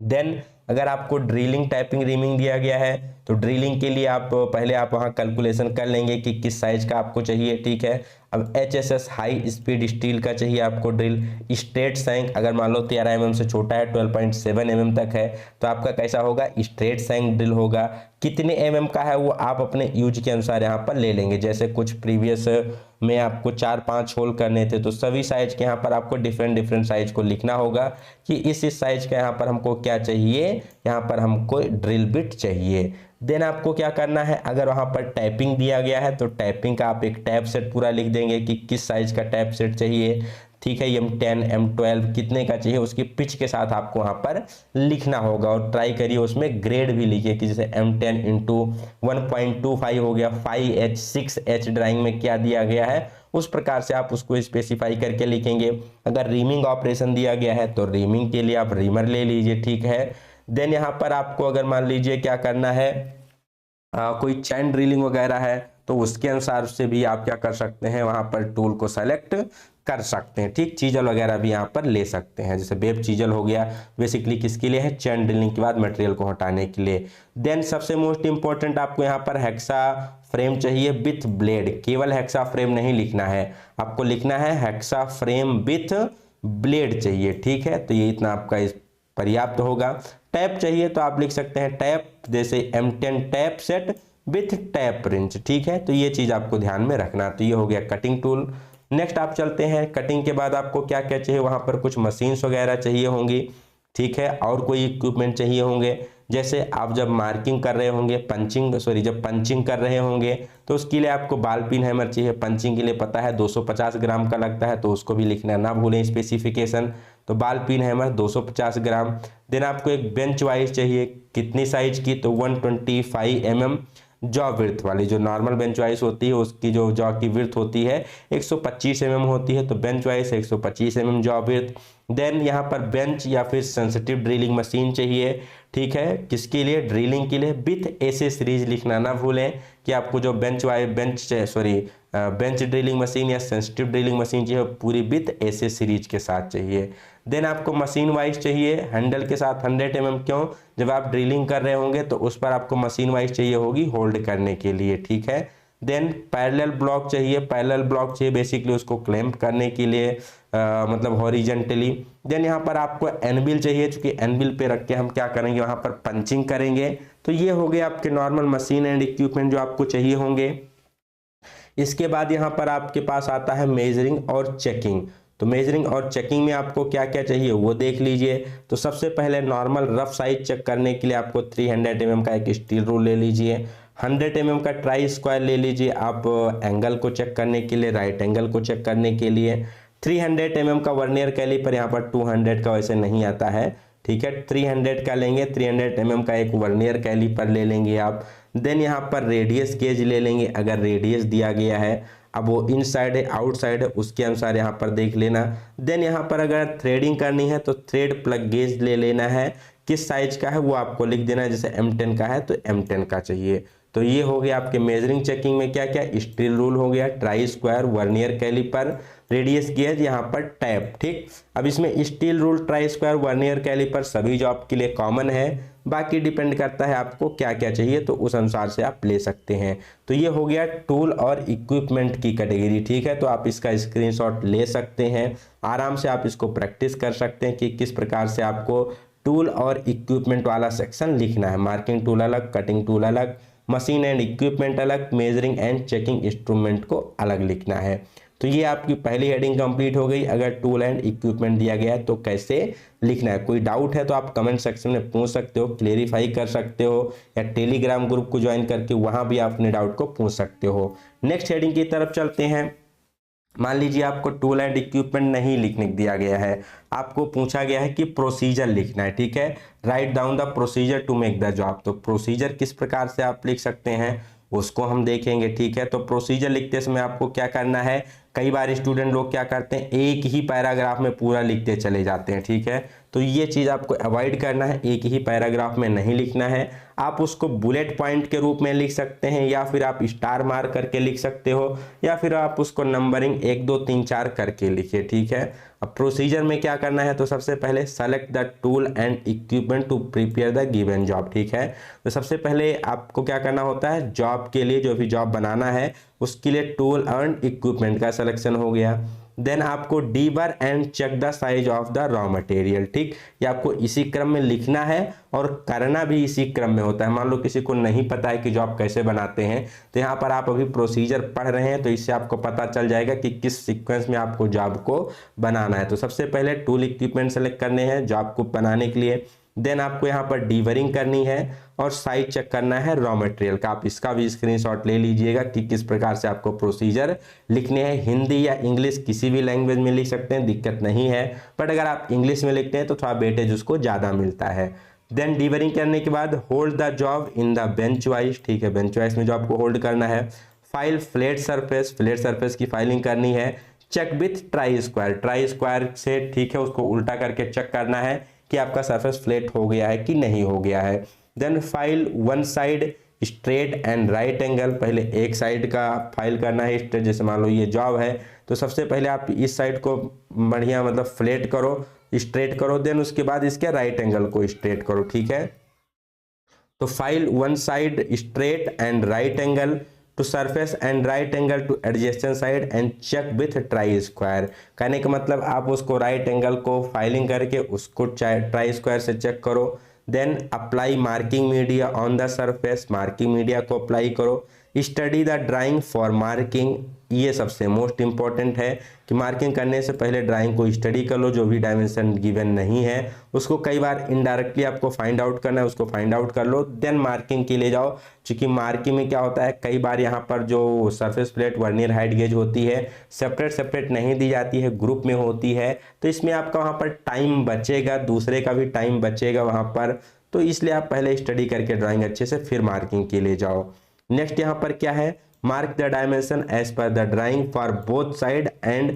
देन अगर आपको ड्रिलिंग टाइपिंग रीमिंग दिया गया है तो ड्रिलिंग के लिए आप पहले आप वहाँ कैलकुलेशन कर लेंगे कि किस साइज का आपको चाहिए, ठीक है। अब HSS हाई स्पीड स्टील का चाहिए आपको ड्रिल। स्ट्रेट सैंक अगर मान लो 13 mm से छोटा है, 12.7 mm तक है, तो आपका कैसा होगा? स्ट्रेट सैंक ड्रिल होगा। कितने mm का है वो आप अपने यूज के अनुसार यहाँ पर ले लेंगे। जैसे कुछ प्रीवियस में आपको 4-5 होल करने थे तो सभी साइज के यहाँ पर आपको डिफरेंट साइज को लिखना होगा कि इस साइज का यहाँ पर हमको क्या चाहिए, यहाँ पर हमको ड्रिल बिट चाहिए। देन आपको क्या करना है? अगर वहां पर टैपिंग दिया गया है तो टैपिंग का आप एक टैप सेट पूरा लिख देंगे कि किस साइज का टैप सेट चाहिए, ठीक है। M10 M12 कितने का चाहिए उसकी पिच के साथ आपको वहां पर लिखना होगा। और ट्राई करिए उसमें ग्रेड भी लिखिए कि जैसे M10 × 1.25 हो गया, 5H 6H ड्राइंग में क्या दिया गया है उस प्रकार से आप उसको स्पेसिफाई करके लिखेंगे। अगर रीमिंग ऑपरेशन दिया गया है तो रीमिंग के लिए आप रीमर ले लीजिए, ठीक है। देन यहाँ पर आपको अगर मान लीजिए क्या करना है, कोई चैन ड्रिलिंग वगैरह है तो उसके अनुसार से भी आप क्या कर सकते हैं, वहां पर टूल को सेलेक्ट कर सकते हैं, ठीक। चीजल वगैरह भी यहाँ पर ले सकते हैं, जैसे वेब चीजल हो गया, बेसिकली किसके लिए है? चैन ड्रिलिंग के बाद मटेरियल को हटाने के लिए। देन सबसे मोस्ट इंपॉर्टेंट आपको यहाँ पर हेक्सा फ्रेम चाहिए विथ ब्लेड। केवल हेक्सा फ्रेम नहीं लिखना है, आपको लिखना है हेक्सा फ्रेम विथ ब्लेड चाहिए, ठीक है। तो ये इतना आपका इस पर्याप्त होगा। टैप चाहिए तो आप लिख सकते हैं टैप, जैसे M10 tap set with tap wrench, ठीक है। तो ये चीज़ आपको ध्यान में रखना। तो ये हो गया कटिंग टूल। नेक्स्ट आप चलते हैं, कटिंग के बाद आपको क्या क्या चाहिए, वहाँ पर कुछ मशीन्स वगैरह चाहिए होंगी, ठीक है, और कोई इक्विपमेंट चाहिए होंगे। जैसे आप जब मार्किंग कर रहे होंगे, जब पंचिंग कर रहे होंगे तो उसके लिए आपको बॉल पिन हैमर चाहिए। पंचिंग के लिए पता है 250 ग्राम का लगता है, तो उसको भी लिखना ना भूलें स्पेसिफिकेशन। तो बॉल पिन हैमर 250 ग्राम। देन आपको एक बेंच वाइज चाहिए, कितनी साइज की, तो 125 mm जॉ विड्थ वाली। जो नॉर्मल बेंच वाइस होती है उसकी जो जॉ की विड्थ होती है 125 mm होती है, तो bench vice 125 mm jaw width. Then यहाँ पर बेंच या फिर सेंसिटिव ड्रिलिंग मशीन चाहिए, ठीक है, किसके लिए, ड्रिलिंग के लिए। विथ एसे सीरीज लिखना ना भूलें कि आपको जो बेंच ड्रिलिंग मशीन या सेंसिटिव ड्रिलिंग मशीन चाहिए पूरी विथ एसे सीरीज के साथ चाहिए। देन आपको मशीन वाइज चाहिए हैंडल के साथ 100 mm, क्यों, जब आप ड्रिलिंग कर रहे होंगे तो उस पर आपको मशीन वाइज चाहिए होगी होल्ड करने के लिए, ठीक है। देन पैरेलल ब्लॉक चाहिए, बेसिकली उसको क्लैंप करने के लिए, मतलब हॉरिजेंटली। देन यहाँ पर आपको एनबिल चाहिए, क्योंकि एनबिल पे रख के हम क्या करेंगे, वहाँ पर पंचिंग करेंगे। तो ये हो गए आपके नॉर्मल मशीन एंड इक्विपमेंट जो आपको चाहिए होंगे। इसके बाद यहाँ पर आपके पास आता है मेजरिंग और चेकिंग। तो मेजरिंग और चेकिंग में आपको क्या क्या चाहिए वो देख लीजिए। तो सबसे पहले नॉर्मल रफ साइज चेक करने के लिए आपको 300 mm का एक स्टील रूल ले लीजिए। 100 mm का ट्राई स्क्वायर ले लीजिए आप एंगल को चेक करने के लिए, राइट एंगल को चेक करने के लिए। 300 mm का वर्नियर कैलिपर, यहाँ पर 200 का वैसे नहीं आता है, ठीक है, 300 का लेंगे। 300 mm का एक वर्नियर कैलिपर ले लेंगे आप। देन यहाँ पर रेडियस गेज ले लेंगे, अगर रेडियस दिया गया है, अब वो इनसाइड है आउटसाइड है उसके अनुसार यहाँ पर देख लेना। देन यहाँ पर अगर थ्रेडिंग करनी है तो थ्रेड प्लग गेज ले लेना है, किस साइज का है वो आपको लिख देना है, जैसे M10 का है तो M10 का चाहिए। तो ये हो गया आपके मेजरिंग चेकिंग में क्या क्या, स्टील रूल हो गया, try square, vernier caliper, radius gauge, यहाँ पर टैप, ठीक। अब इसमें steel rule, try square, vernier caliper सभी जॉब के लिए कॉमन है, बाकी डिपेंड करता है आपको क्या क्या चाहिए तो उस अनुसार से आप ले सकते हैं। तो ये हो गया टूल और इक्विपमेंट की कैटेगरी, ठीक है। तो आप इसका स्क्रीनशॉट ले सकते हैं, आराम से आप इसको प्रैक्टिस कर सकते हैं कि किस प्रकार से आपको टूल और इक्विपमेंट वाला सेक्शन लिखना है। मार्किंग टूल अलग, कटिंग टूल अलग, मशीन एंड इक्विपमेंट अलग, मेजरिंग एंड चेकिंग इंस्ट्रूमेंट को अलग लिखना है। तो ये आपकी पहली हेडिंग कंप्लीट हो गई। अगर टूल एंड इक्विपमेंट दिया गया है तो कैसे लिखना है, कोई डाउट है तो आप कमेंट सेक्शन में पूछ सकते हो, क्लेरिफाई कर सकते हो, या टेलीग्राम ग्रुप को ज्वाइन करके वहां भी आप अपने डाउट को पूछ सकते हो। नेक्स्ट हेडिंग की तरफ चलते हैं। मान लीजिए आपको टूल एंड इक्विपमेंट नहीं लिखने दिया गया है, आपको पूछा गया है कि प्रोसीजर लिखना है, ठीक है, write down the procedure to make the job. तो प्रोसीजर किस प्रकार से आप लिख सकते हैं उसको हम देखेंगे, ठीक है। तो प्रोसीजर लिखते समय आपको क्या करना है, कई बार स्टूडेंट लोग क्या करते हैं एक ही पैराग्राफ में पूरा लिखते चले जाते हैं, ठीक है। तो ये चीज़ आपको अवॉइड करना है, एक ही पैराग्राफ में नहीं लिखना है। आप उसको बुलेट पॉइंट के रूप में लिख सकते हैं, या फिर आप स्टार मार्क करके लिख सकते हो, या फिर आप उसको नंबरिंग 1 2 3 4 करके लिखिए, ठीक है। अब प्रोसीजर में क्या करना है, तो सबसे पहले select the tool and equipment to prepare the given job, ठीक है। तो सबसे पहले आपको क्या करना होता है, जॉब के लिए जो भी जॉब बनाना है उसके लिए टूल एंड इक्विपमेंट का सिलेक्शन हो गया। देन आपको deburr and check the size of the raw material, ठीक, ये आपको इसी क्रम में लिखना है और करना भी इसी क्रम में होता है। मान लो किसी को नहीं पता है कि जॉब कैसे बनाते हैं, तो यहाँ पर आप अभी प्रोसीजर पढ़ रहे हैं तो इससे आपको पता चल जाएगा कि किस सीक्वेंस में आपको जॉब को बनाना है। तो सबसे पहले टूल इक्विपमेंट सेलेक्ट करने हैं जॉब को बनाने के लिए। देन आपको यहाँ पर डीबरिंग करनी है और साइज चेक करना है रॉ मटेरियल का। आप इसका भी स्क्रीनशॉट ले लीजिएगा कि किस प्रकार से आपको प्रोसीजर लिखने हैं। हिंदी या इंग्लिश किसी भी लैंग्वेज में लिख सकते हैं, दिक्कत नहीं है, बट अगर आप इंग्लिश में लिखते हैं तो थोड़ा वेटेज उसको ज़्यादा मिलता है। देन डीबरिंग करने के बाद hold the job in the bench wise, ठीक है, बेंच वाइज में जॉब को होल्ड करना है। फाइल फ्लैट सरफेस की फाइलिंग करनी है। चेक विथ ट्राई स्क्वायर से, ठीक है, उसको उल्टा करके चेक करना है कि आपका सरफेस फ्लैट हो गया है कि नहीं हो गया है। Then file one side straight and right angle, पहले एक साइड का फाइल करना है स्ट्रेट, जैसे मान लो ये जॉब है तो सबसे पहले आप इस साइड को बढ़िया मतलब फ्लैट करो, स्ट्रेट करो, देन उसके बाद इसके राइट एंगल को स्ट्रेट करो, ठीक है। तो file one side straight and right angle to surface and right angle to adjacent side and check with try square. कहने का मतलब आप उसको राइट एंगल को फाइलिंग करके उसको ट्राई स्क्वायर से चेक करो। Then apply marking media on the surface, marking media को अप्लाई करो। Study the drawing for marking, ये सबसे मोस्ट इंपॉर्टेंट है कि मार्किंग करने से पहले ड्राइंग को स्टडी कर लो, जो भी डायमेंशन गिवन नहीं है उसको कई बार इनडायरेक्टली आपको फाइंड आउट करना है, उसको फाइंड आउट कर लो, देन मार्किंग के लिए जाओ। क्योंकि मार्किंग में क्या होता है, कई बार यहाँ पर जो surface plate vernier height gauge होती है सेपरेट सेपरेट नहीं दी जाती है, ग्रुप में होती है, तो इसमें आपका वहाँ पर टाइम बचेगा, दूसरे का भी टाइम बचेगा वहाँ पर, तो इसलिए आप पहले स्टडी करके ड्राइंग अच्छे से फिर मार्किंग के लिए जाओ। नेक्स्ट यहाँ पर क्या है, mark the dimension as per the drawing for both side and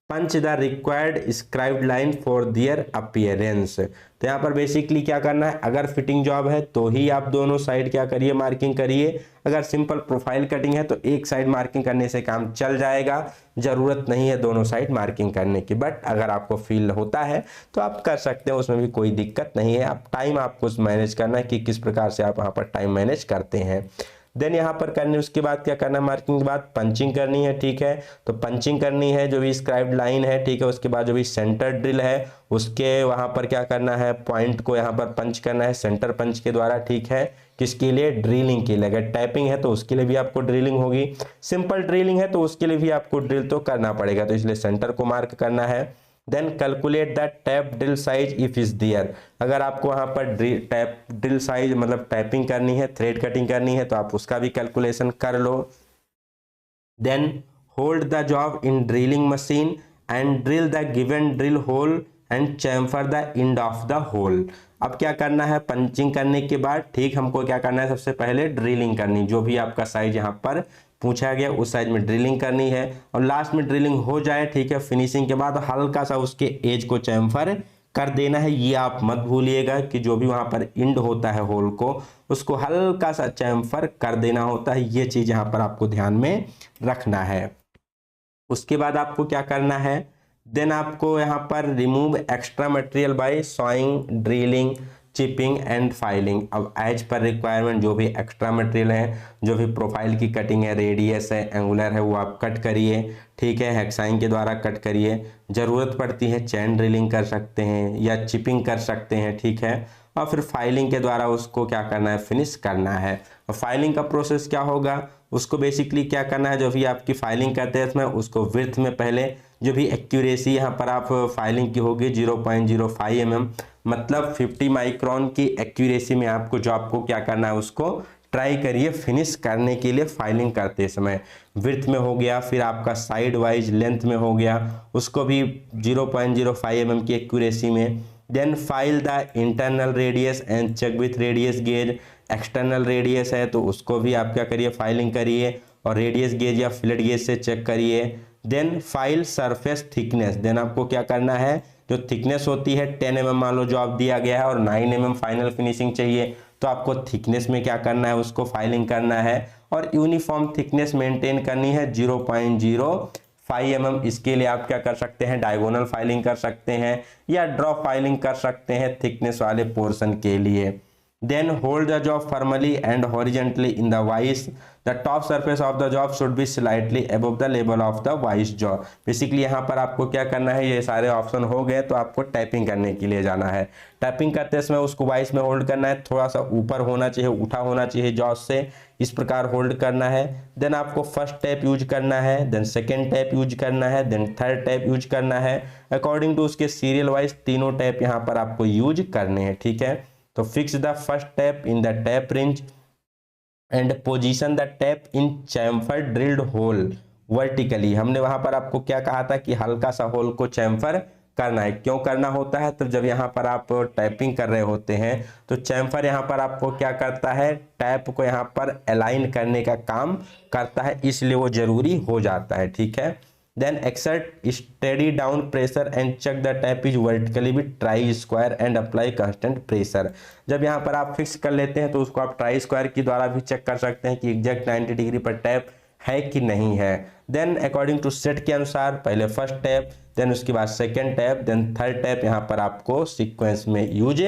punch the required scribed line for their appearance. तो यहाँ पर बेसिकली क्या करना है, अगर फिटिंग जॉब है तो ही आप दोनों साइड क्या करिए, मार्किंग करिए। अगर सिंपल प्रोफाइल कटिंग है तो एक साइड मार्किंग करने से काम चल जाएगा, जरूरत नहीं है दोनों साइड मार्किंग करने की। बट अगर आपको फील होता है तो आप कर सकते हैं, उसमें भी कोई दिक्कत नहीं है। आप टाइम आपको मैनेज करना है कि किस प्रकार से आप वहाँ पर टाइम मैनेज करते हैं। देन यहाँ पर करने उसके बाद क्या करना है, मार्किंग के बाद पंचिंग करनी है, ठीक है। तो पंचिंग करनी है, जो भी स्क्राइब्ड लाइन है, ठीक है। उसके बाद जो भी सेंटर ड्रिल है उसके वहाँ पर क्या करना है, पॉइंट को यहाँ पर पंच करना है सेंटर पंच के द्वारा, ठीक है। किसके लिए, ड्रिलिंग के लिए। अगर टैपिंग है तो उसके लिए भी आपको ड्रिलिंग होगी, सिंपल ड्रिलिंग है तो उसके लिए भी आपको ड्रिल तो करना पड़ेगा, तो इसलिए सेंटर को मार्क करना है। Then calculate the tap drill size if is there, अगर आपको वहाँ पर टैप ड्रिल साइज मतलब टैपिंग करनी है, थ्रेड कटिंग करनी है तो आप उसका भी कैलकुलेशन कर लो। Then hold the job in drilling machine and drill the given drill hole and chamfer the end of the hole. अब क्या करना है, पंचिंग करने के बाद ठीक हमको क्या करना है, सबसे पहले ड्रिलिंग करनी, जो भी आपका साइज यहाँ पर पूछा गया उस साइज में ड्रिलिंग करनी है। और लास्ट में ड्रिलिंग हो जाए, ठीक है, फिनिशिंग के बाद हल्का सा उसके एज को चैम्फर कर देना है। ये आप मत भूलिएगा कि जो भी वहाँ पर इंड होता है होल को उसको हल्का सा चैम्फर कर देना होता है, ये चीज़ यहाँ पर आपको ध्यान में रखना है। उसके बाद आपको क्या करना है, देन आपको यहाँ पर remove extra material by sawing, drilling, chipping and filing. अब एज पर रिक्वायरमेंट जो भी एक्स्ट्रा मटेरियल है, जो भी प्रोफाइल की कटिंग है, रेडियस है, एंगुलर है, वो आप कट करिए, ठीक है, हेक्साइन के द्वारा कट करिए। ज़रूरत पड़ती है चैन ड्रिलिंग कर सकते हैं या चिपिंग कर सकते हैं, ठीक है। और फिर फाइलिंग के द्वारा उसको क्या करना है, फिनिश करना है। और फाइलिंग का प्रोसेस क्या होगा, उसको बेसिकली क्या करना है, जो भी आपकी फाइलिंग करते हैं इसमें उसको विड्थ में पहले जो भी एक्यूरेसी यहाँ पर आप फाइलिंग की होगी 0.05 mm मतलब 50 माइक्रोन की एक्यूरेसी में आपको जॉब को क्या करना है, उसको ट्राई करिए फिनिश करने के लिए फाइलिंग करते समय। विड्थ में हो गया, फिर आपका साइड वाइज लेंथ में हो गया, उसको भी 0.05 mm की एक्यूरेसी में। Then file the internal radius and check with radius gauge, external radius है तो उसको भी आप क्या करिए, फाइलिंग करिए और रेडियस गेज या फिलेट गेज से चेक करिए। Then file surface thickness, then आपको क्या करना है, जो थिकनेस होती है 10 mm मान लो जॉब दिया गया है और 9 mm फाइनल फिनिशिंग चाहिए तो आपको थिकनेस में क्या करना है, उसको फाइलिंग करना है। और यूनिफॉर्म थिकनेस मेंटेन करनी है 0.05 mm। इसके लिए आप क्या कर सकते हैं, डायगोनल फाइलिंग कर सकते हैं या ड्रॉप फाइलिंग कर सकते हैं थिकनेस वाले पोर्शन के लिए। Then hold the job firmly and horizontally in the vise. The top surface of the job should be slightly above the level of the vise job. Basically यहाँ पर आपको क्या करना है, ये सारे ऑप्शन हो गए तो आपको टाइपिंग करने के लिए जाना है। टाइपिंग करते समय उसको वाइस में होल्ड करना है, थोड़ा सा ऊपर होना चाहिए, उठा होना चाहिए जॉब से, इस प्रकार होल्ड करना है। देन आपको फर्स्ट टैप यूज करना है, देन सेकेंड टैप यूज करना है, देन थर्ड टैप यूज करना है। अकॉर्डिंग टू उसके सीरियल वाइज तीनों टैप यहाँ पर आपको यूज करने हैं, ठीक है। तो fix the first tap in the tap wrench and position the tap in chamfer drilled hole vertically. हमने वहां पर आपको क्या कहा था कि हल्का सा होल को चैम्फर करना है। क्यों करना होता है, तो जब यहाँ पर आप टैपिंग कर रहे होते हैं तो चैम्फर यहाँ पर आपको क्या करता है, टैप को यहाँ पर अलाइन करने का काम करता है, इसलिए वो जरूरी हो जाता है, ठीक है। Then exert steady down pressure and check the tap is vertically with try square and apply constant pressure। जब यहाँ पर आप फिक्स कर लेते हैं तो उसको आप ट्राई स्क्वायर के द्वारा भी चेक कर सकते हैं कि एग्जैक्ट 90 डिग्री पर टैप है कि नहीं है। देन अकॉर्डिंग टू सेट के अनुसार पहले फर्स्ट टैप, देन उसके बाद second tap, then third tap यहाँ पर आपको सीक्वेंस में यूज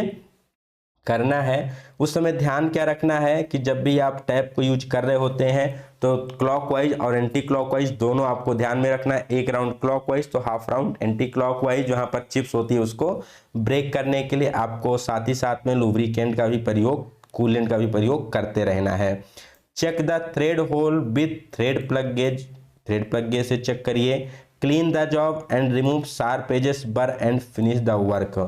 करना है उस समय ध्यान क्या रखना है कि जब भी आप टैप को यूज कर रहे होते हैं तो क्लॉकवाइज और एंटी क्लॉकवाइज दोनों आपको ध्यान में रखना है। एक राउंड क्लॉकवाइज तो हाफ राउंड एंटी क्लॉकवाइज जहां पर चिप्स होती है उसको ब्रेक करने के लिए आपको साथ ही साथ में लुब्रिकेंट का भी प्रयोग, कूलेंट का भी प्रयोग करते रहना है। Check the thread hole with thread plug gauge, thread plug gauge से चेक करिए। Clean the job and remove sharp edges burr and finish the work.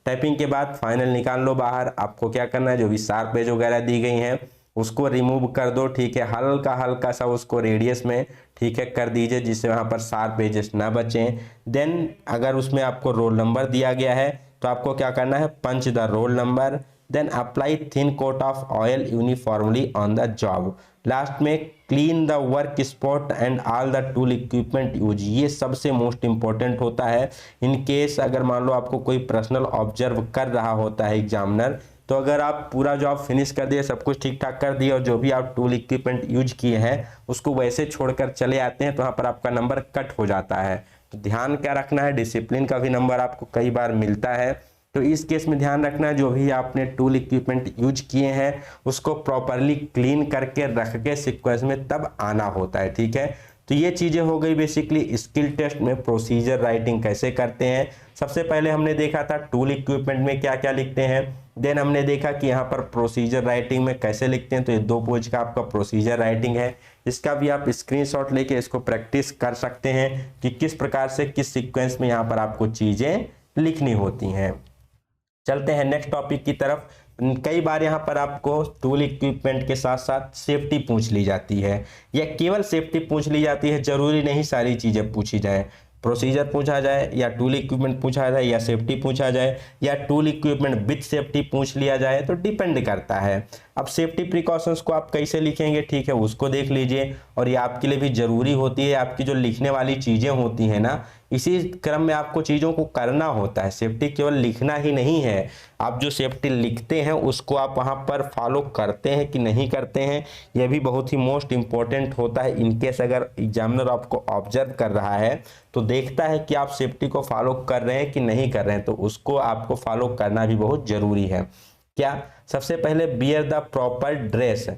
Typing के बाद फाइनल निकाल लो बाहर। आपको क्या करना है, जो भी शार्प एज वगैरह दी गई हैं उसको रिमूव कर दो, ठीक है, हल्का हल्का सा उसको रेडियस में, ठीक है, कर दीजिए जिससे वहां पर शार्प एजेस ना बचें। देन अगर उसमें आपको रोल नंबर दिया गया है तो आपको क्या करना है, punch the roll number. Then apply thin coat of oil uniformly on the job. Last में clean the work spot and all the tool equipment use. ये सबसे मोस्ट इंपॉर्टेंट होता है। इन केस अगर मान लो आपको कोई पर्सनल ऑब्जर्व कर रहा होता है एग्जामिनर, तो अगर आप पूरा जॉब फिनिश कर दिए, सब कुछ ठीक ठाक कर दिए और जो भी आप टूल इक्विपमेंट यूज किए हैं उसको वैसे छोड़कर चले आते हैं तो वहाँ पर आपका नंबर कट हो जाता है। तो ध्यान क्या रखना है, डिसिप्लिन का भी नंबर आपको कई बार मिलता है, तो इस केस में ध्यान रखना है जो भी आपने टूल इक्विपमेंट यूज किए हैं उसको प्रॉपरली क्लीन करके रख के सीक्वेंस में तब आना होता है, ठीक है। तो ये चीजें हो गई बेसिकली स्किल टेस्ट में प्रोसीजर राइटिंग कैसे करते हैं। सबसे पहले हमने देखा था टूल इक्विपमेंट में क्या क्या लिखते हैं, देन हमने देखा कि यहाँ पर प्रोसीजर राइटिंग में कैसे लिखते हैं। तो ये 2 पेज का आपका प्रोसीजर राइटिंग है, इसका भी आप स्क्रीनशॉट लेके इसको प्रैक्टिस कर सकते हैं कि किस प्रकार से किस सीक्वेंस में यहाँ पर आपको चीजें लिखनी होती हैं। चलते हैं नेक्स्ट टॉपिक की तरफ। कई बार यहाँ पर आपको टूल इक्विपमेंट के साथ साथ सेफ्टी पूछ ली जाती है या केवल सेफ्टी पूछ ली जाती है, जरूरी नहीं सारी चीजें पूछी जाए। प्रोसीजर पूछा जाए या टूल इक्विपमेंट पूछा जाए या सेफ्टी पूछा जाए या टूल इक्विपमेंट विथ सेफ्टी पूछ लिया जाए, तो डिपेंड करता है। अब सेफ्टी प्रिकॉशंस को आप कैसे लिखेंगे, ठीक है, उसको देख लीजिए। और ये आपके लिए भी जरूरी होती है, आपकी जो लिखने वाली चीजें होती हैं ना, इसी क्रम में आपको चीजों को करना होता है। सेफ्टी केवल लिखना ही नहीं है, आप जो सेफ्टी लिखते हैं उसको आप वहां पर फॉलो करते हैं कि नहीं करते हैं, यह भी बहुत ही मोस्ट इंपॉर्टेंट होता है। इनकेस अगर एग्जामिनर आपको ऑब्जर्व कर रहा है तो देखता है कि आप सेफ्टी को फॉलो कर रहे हैं कि नहीं कर रहे हैं, तो उसको आपको फॉलो करना भी बहुत जरूरी है। क्या, सबसे पहले bear the proper dress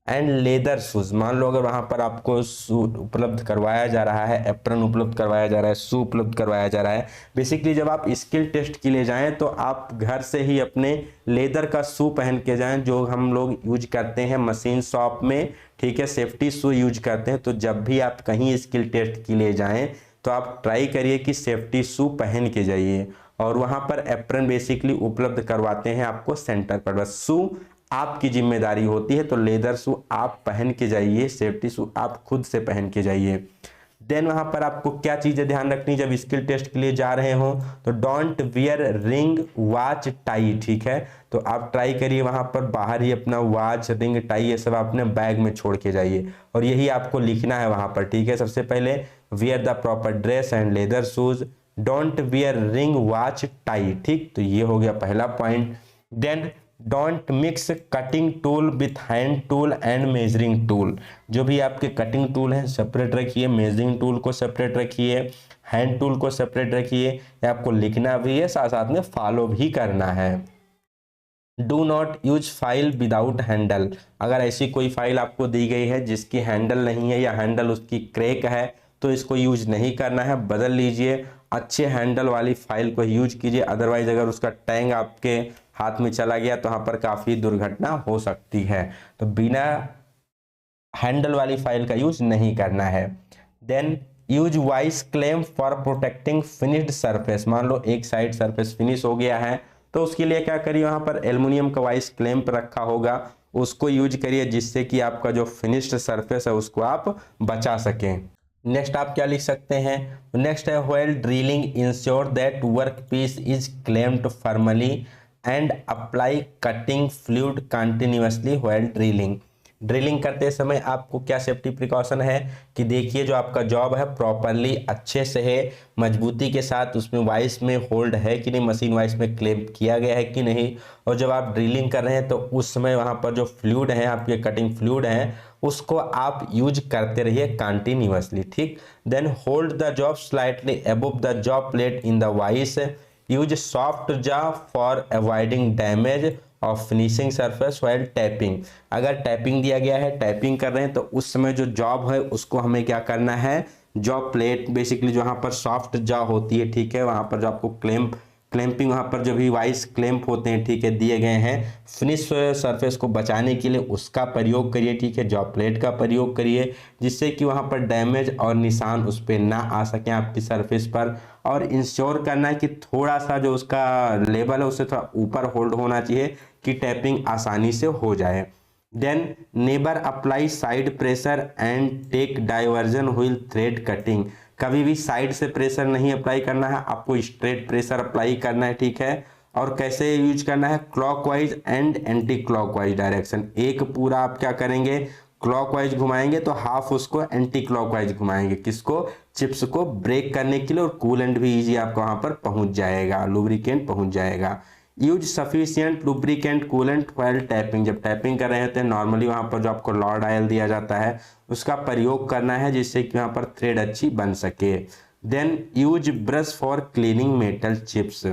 and leather shoes. मान लो अगर वहां पर आपको शू उपलब्ध करवाया जा रहा है, एप्रन उपलब्ध करवाया जा रहा है, शू उपलब्ध करवाया जा रहा है। बेसिकली जब आप स्किल टेस्ट के लिए जाएं तो आप घर से ही अपने लेदर का शू पहन के जाएं, जो हम लोग यूज करते हैं मशीन शॉप में, ठीक है, सेफ्टी शू यूज करते हैं। तो जब भी आप कहीं स्किल टेस्ट के लिए जाएं तो आप ट्राई करिए कि सेफ्टी शू पहन के जाइए। और वहां पर एप्रन बेसिकली उपलब्ध करवाते हैं आपको सेंटर पर, बस शू आपकी जिम्मेदारी होती है। तो लेदर शू आप पहन के जाइए, सेफ्टी शू आप खुद से पहन के जाइए। देन वहां पर आपको क्या चीजें ध्यान रखनी जब स्किल टेस्ट के लिए जा रहे हो, तो don't wear ring watch tie, ठीक है। तो आप ट्राई करिए वहां पर बाहर ही अपना वॉच रिंग टाई ये सब अपने बैग में छोड़ के जाइए और यही आपको लिखना है वहां पर, ठीक है। सबसे पहले wear the proper dress and leather shoes, don't wear ring watch tie, ठीक। तो ये हो गया पहला point. Then don't mix cutting tool with hand tool and measuring tool. जो भी आपके कटिंग टूल हैं सेपरेट रखिए, मेजरिंग टूल को सेपरेट रखिए, हैंड टूल को सेपरेट रखिए। ये आपको लिखना भी है, साथ साथ में फॉलो भी करना है। Do not use file without handle. अगर ऐसी कोई फाइल आपको दी गई है जिसकी हैंडल नहीं है या हैंडल उसकी क्रैक है तो इसको यूज नहीं करना है, बदल लीजिए। अच्छे हैंडल वाली फाइल को यूज कीजिए, अदरवाइज अगर उसका टैंग आपके हाथ में चला गया तो वहां पर काफी दुर्घटना हो सकती है। तो बिना हैंडल वाली फाइल का यूज नहीं करना है। Then use vice clamp for protecting finished surface. मान लो एक साइड सरफेस फिनिश हो गया है तो उसके लिए क्या करिए, वहां पर एल्युमिनियम का वॉइस क्लेम पर रखा होगा, उसको यूज करिए जिससे कि आपका जो फिनिश्ड सरफेस है उसको आप बचा सकें। नेक्स्ट आप क्या लिख सकते हैं, नेक्स्ट है while drilling ensure that work piece is clamped firmly and apply cutting fluid continuously while drilling. Drilling करते समय आपको क्या सेफ्टी प्रिकॉशन है कि देखिए जो आपका जॉब है प्रॉपरली अच्छे से है, मजबूती के साथ उसमें वाइस में होल्ड है कि नहीं, मशीन वाइस में क्लेम किया गया है कि नहीं। और जब आप ड्रिलिंग कर रहे हैं तो उस समय वहां पर जो फ्लूइड है, आपके कटिंग फ्लूइड है, उसको आप यूज करते रहिए कंटिन्यूअसली, ठीक। Then hold the job slightly above the job plate in the vice, use soft job for avoiding damage of finishing surface while tapping. अगर टैपिंग दिया गया है, टैपिंग कर रहे हैं, तो उस समय जो जॉब है उसको हमें क्या करना है, जॉब प्लेट बेसिकली जो वहाँ पर सॉफ्ट जॉब होती है, ठीक है, वहाँ पर जो आपको क्लैंपिंग वहाँ पर जो भी वाइस क्लैंप होते हैं, ठीक है, दिए गए हैं फिनिश सरफेस को बचाने के लिए, उसका प्रयोग करिए, ठीक है, जॉब प्लेट का प्रयोग करिए, जिससे कि वहाँ पर डैमेज और निशान उस पर ना आ सकें आपकी सरफेस पर। और इंश्योर करना है कि थोड़ा सा जो उसका लेवल है उससे थोड़ा ऊपर होल्ड होना चाहिए कि टैपिंग आसानी से हो जाए। Then never apply side pressure and take diversion while thread cutting. कभी भी साइड से प्रेशर नहीं अप्लाई करना है, आपको स्ट्रेट प्रेशर अप्लाई करना है, ठीक है। और कैसे यूज करना है, clockwise and anti clockwise direction. एक पूरा आप क्या करेंगे, क्लॉकवाइज घुमाएंगे तो हाफ उसको एंटी क्लॉकवाइज घुमाएंगे, किसको, चिप्स को ब्रेक करने के लिए, और कूलेंट भी इजी आपको वहां पर पहुंच जाएगा, लुब्रिकेंट पहुंच जाएगा। Use sufficient lubricant coolant while tapping. जब टैपिंग कर रहे होते हैं नॉर्मली वहां पर जो आपको लॉर्ड ऑयल दिया जाता है उसका प्रयोग करना है, जिससे कि वहां पर थ्रेड अच्छी बन सके। Then use brush for cleaning metal chips.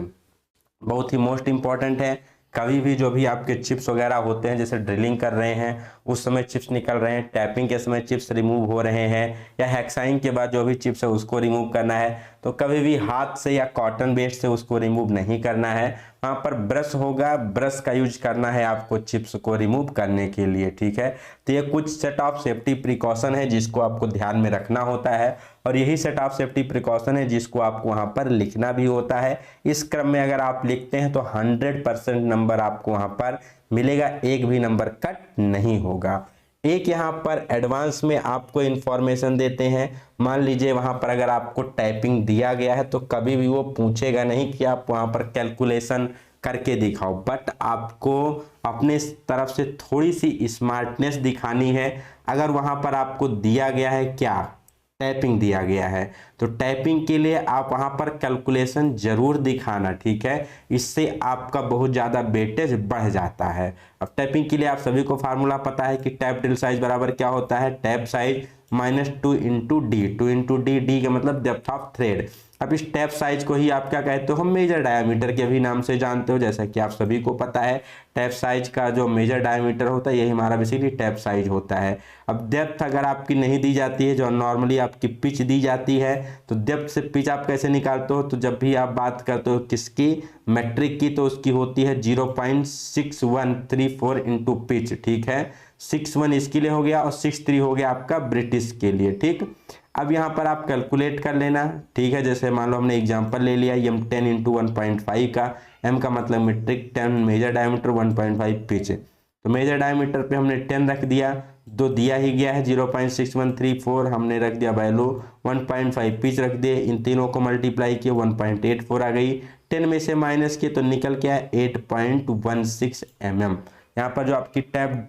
बहुत ही मोस्ट इंपॉर्टेंट है। कभी भी जो भी आपके चिप्स वगैरह होते हैं, जैसे ड्रिलिंग कर रहे हैं उस समय चिप्स निकल रहे हैं, टैपिंग के समय चिप्स रिमूव हो रहे हैं, या हेक्साइंग के बाद जो भी चिप्स है उसको रिमूव करना है, तो कभी भी हाथ से या कॉटन बेस्ट से उसको रिमूव नहीं करना है। वहाँ पर ब्रश होगा, ब्रश का यूज करना है आपको चिप्स को रिमूव करने के लिए, ठीक है। तो ये कुछ सेट ऑफ सेफ्टी प्रिकॉशन है जिसको आपको ध्यान में रखना होता है, और यही सेट ऑफ सेफ्टी प्रिकॉशन है जिसको आपको वहाँ पर लिखना भी होता है। इस क्रम में अगर आप लिखते हैं तो 100% नंबर आपको वहाँ पर मिलेगा, एक भी नंबर कट नहीं होगा। एक यहाँ पर एडवांस में आपको इंफॉर्मेशन देते हैं। मान लीजिए वहाँ पर अगर आपको टाइपिंग दिया गया है तो कभी भी वो पूछेगा नहीं कि आप वहाँ पर कैलकुलेशन करके दिखाओ, बट आपको अपने तरफ से थोड़ी सी स्मार्टनेस दिखानी है। अगर वहाँ पर आपको दिया गया है क्या, टाइपिंग दिया गया है, तो टाइपिंग के लिए आप वहां पर कैलकुलेशन जरूर दिखाना, ठीक है। इससे आपका बहुत ज्यादा वेटेज बढ़ जाता है। अब टाइपिंग के लिए आप सभी को फार्मूला पता है कि टैप ड्रिल साइज बराबर क्या होता है, tap size -2 into D. 2 into D, D का मतलब डेप्थ ऑफ थ्रेड। अब इस टैप साइज को ही आप क्या कहते हो, मेजर डायमीटर के भी नाम से जानते हो, जैसा कि आप सभी को पता है। टैप साइज का जो मेजर डायमीटर होता है यही हमारा बेसिकली टैप साइज होता है। अब डेप्थ अगर आपकी नहीं दी जाती है, जो नॉर्मली आपकी पिच दी जाती है, तो डेप्थ से पिच आप कैसे निकालते हो, तो जब भी आप बात करते हो किसकी, मैट्रिक की, तो उसकी होती है 0.6134 इंटू पिच, ठीक है। 61 इसके लिए हो गया और 63 हो गया आपका ब्रिटिश के लिए, ठीक। अब यहाँ पर आप कैलकुलेट कर लेना, ठीक है। जैसे मान लो हमने एग्जांपल ले लिया m 10 इंटू 1.5 का, m का मतलब मीट्रिक, 10 मेजर डायमीटर, 1.5 पिच, तो मेजर डायमीटर पे हमने 10 रख दिया, दो दिया ही गया है 0.6134, हमने रख दिया वैल्यू 1.5 पिच रख दिए, इन तीनों को मल्टीप्लाई किया 1.84 आ गई, 10 में से माइनस किए तो निकल के आया 8.16 mm। यहाँ पर जो आपकी टैप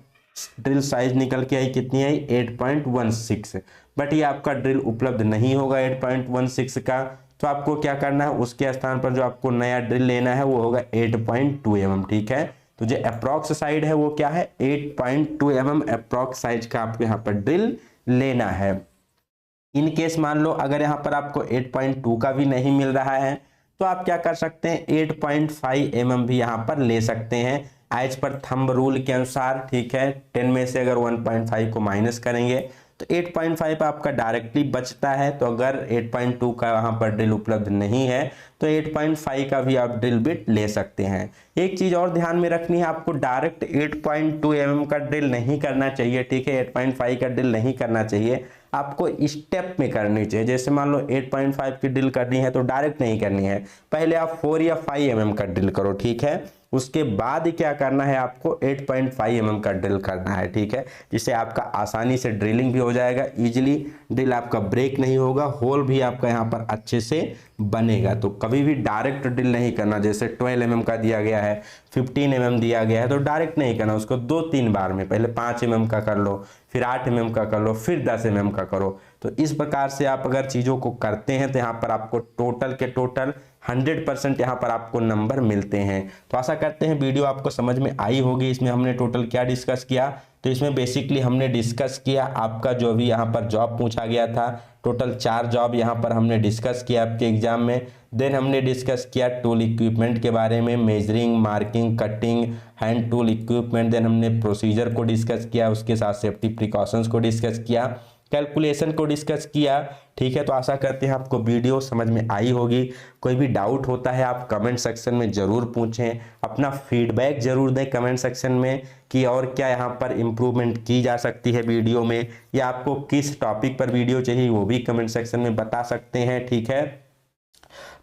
ड्रिल साइज निकल के आई कितनी आई, 8.16। बट ये आपका ड्रिल उपलब्ध नहीं होगा 8.16 का, तो आपको क्या करना है, उसके स्थान पर जो आपको नया ड्रिल लेना है वो होगा 8.2 mm, ठीक है। तो जो अप्रॉक्स साइड है वो क्या है, 8.2 mm अप्रॉक्स साइज का आपको यहाँ पर ड्रिल लेना है। इन केस मान लो अगर यहाँ पर आपको 8.2 का भी नहीं मिल रहा है तो आप क्या कर सकते हैं, 8.5 mm भी यहाँ पर ले सकते हैं एज पर थंब रूल के अनुसार, ठीक है। 10 में से अगर 1.5 को माइनस करेंगे तो 8.5 आपका डायरेक्टली बचता है। तो अगर 8.2 का वहाँ पर ड्रिल उपलब्ध नहीं है तो 8.5 का भी आप ड्रिल बिट ले सकते हैं। एक चीज़ और ध्यान में रखनी है, आपको डायरेक्ट 8.2 mm का ड्रिल नहीं करना चाहिए, ठीक है। 8.5 का ड्रिल नहीं करना चाहिए, आपको स्टेप में करनी चाहिए। जैसे मान लो 8.5 की ड्रिल करनी है तो डायरेक्ट नहीं करनी है, पहले आप 4 या 5 mm का ड्रिल करो, ठीक है। उसके बाद क्या करना है, आपको 8.5 mm का ड्रिल करना है, ठीक है। जिससे आपका आसानी से ड्रिलिंग भी हो जाएगा, इजीली ड्रिल आपका ब्रेक नहीं होगा, होल भी आपका यहाँ पर अच्छे से बनेगा। तो कभी भी डायरेक्ट ड्रिल नहीं करना। जैसे 12 mm का दिया गया है, 15 mm दिया गया है, तो डायरेक्ट नहीं करना, उसको 2-3 बार में, पहले 5 mm का कर लो, फिर 8 mm का कर लो, फिर 10 mm का करो। तो इस प्रकार से आप अगर चीज़ों को करते हैं तो यहाँ पर आपको टोटल के टोटल 100% यहाँ पर आपको नंबर मिलते हैं। तो आशा करते हैं वीडियो आपको समझ में आई होगी। इसमें हमने टोटल क्या डिस्कस किया, तो इसमें बेसिकली हमने डिस्कस किया आपका जो भी यहाँ पर जॉब पूछा गया था, टोटल 4 जॉब यहाँ पर हमने डिस्कस किया आपके एग्जाम में। देन हमने डिस्कस किया टूल इक्विपमेंट के बारे में, measuring, marking, cutting, hand tool equipment. Then हमने प्रोसीजर को डिस्कस किया, उसके साथ सेफ्टी प्रिकॉशंस को डिस्कस किया, कैलकुलेशन को डिस्कस किया। ठीक है, तो आशा करते हैं आपको वीडियो समझ में आई होगी। कोई भी डाउट होता है आप कमेंट सेक्शन में ज़रूर पूछें, अपना फीडबैक ज़रूर दें कमेंट सेक्शन में कि और क्या यहाँ पर इम्प्रूवमेंट की जा सकती है वीडियो में, या आपको किस टॉपिक पर वीडियो चाहिए वो भी कमेंट सेक्शन में बता सकते हैं। ठीक है,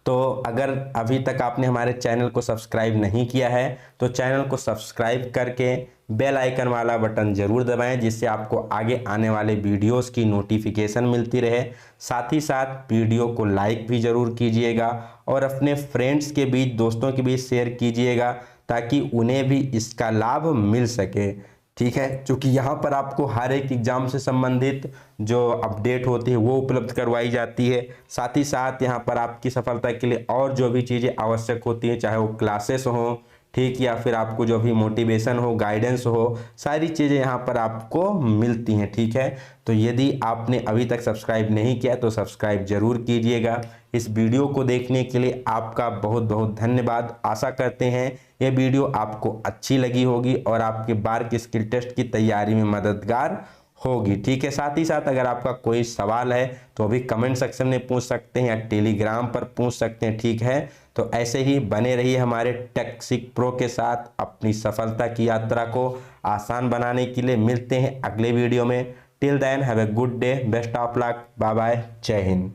तो अगर अभी तक आपने हमारे चैनल को सब्सक्राइब नहीं किया है तो चैनल को सब्सक्राइब करके बेल आइकन वाला बटन जरूर दबाएं, जिससे आपको आगे आने वाले वीडियोस की नोटिफिकेशन मिलती रहे। साथ ही साथ वीडियो को लाइक भी ज़रूर कीजिएगा और अपने फ्रेंड्स के बीच, दोस्तों के बीच शेयर कीजिएगा ताकि उन्हें भी इसका लाभ मिल सके। ठीक है, क्योंकि यहाँ पर आपको हर एक एग्जाम से संबंधित जो अपडेट होती है वो उपलब्ध करवाई जाती है। साथ ही साथ यहाँ पर आपकी सफलता के लिए और जो भी चीज़ें आवश्यक होती हैं, चाहे वो क्लासेस हों, ठीक, या फिर आपको जो भी मोटिवेशन हो, गाइडेंस हो, सारी चीज़ें यहाँ पर आपको मिलती हैं। ठीक है, तो यदि आपने अभी तक सब्सक्राइब नहीं किया तो सब्सक्राइब जरूर कीजिएगा। इस वीडियो को देखने के लिए आपका बहुत बहुत धन्यवाद। आशा करते हैं ये वीडियो आपको अच्छी लगी होगी और आपके बार के स्किल टेस्ट की तैयारी में मददगार होगी। ठीक है, साथ ही साथ अगर आपका कोई सवाल है तो अभी कमेंट सेक्शन में पूछ सकते हैं या टेलीग्राम पर पूछ सकते हैं। ठीक है, तो ऐसे ही बने रहिए हमारे टेक्सिक प्रो के साथ। अपनी सफलता की यात्रा को आसान बनाने के लिए मिलते हैं अगले वीडियो में। Till then have a good day, best of luck, bye bye, जय हिंद।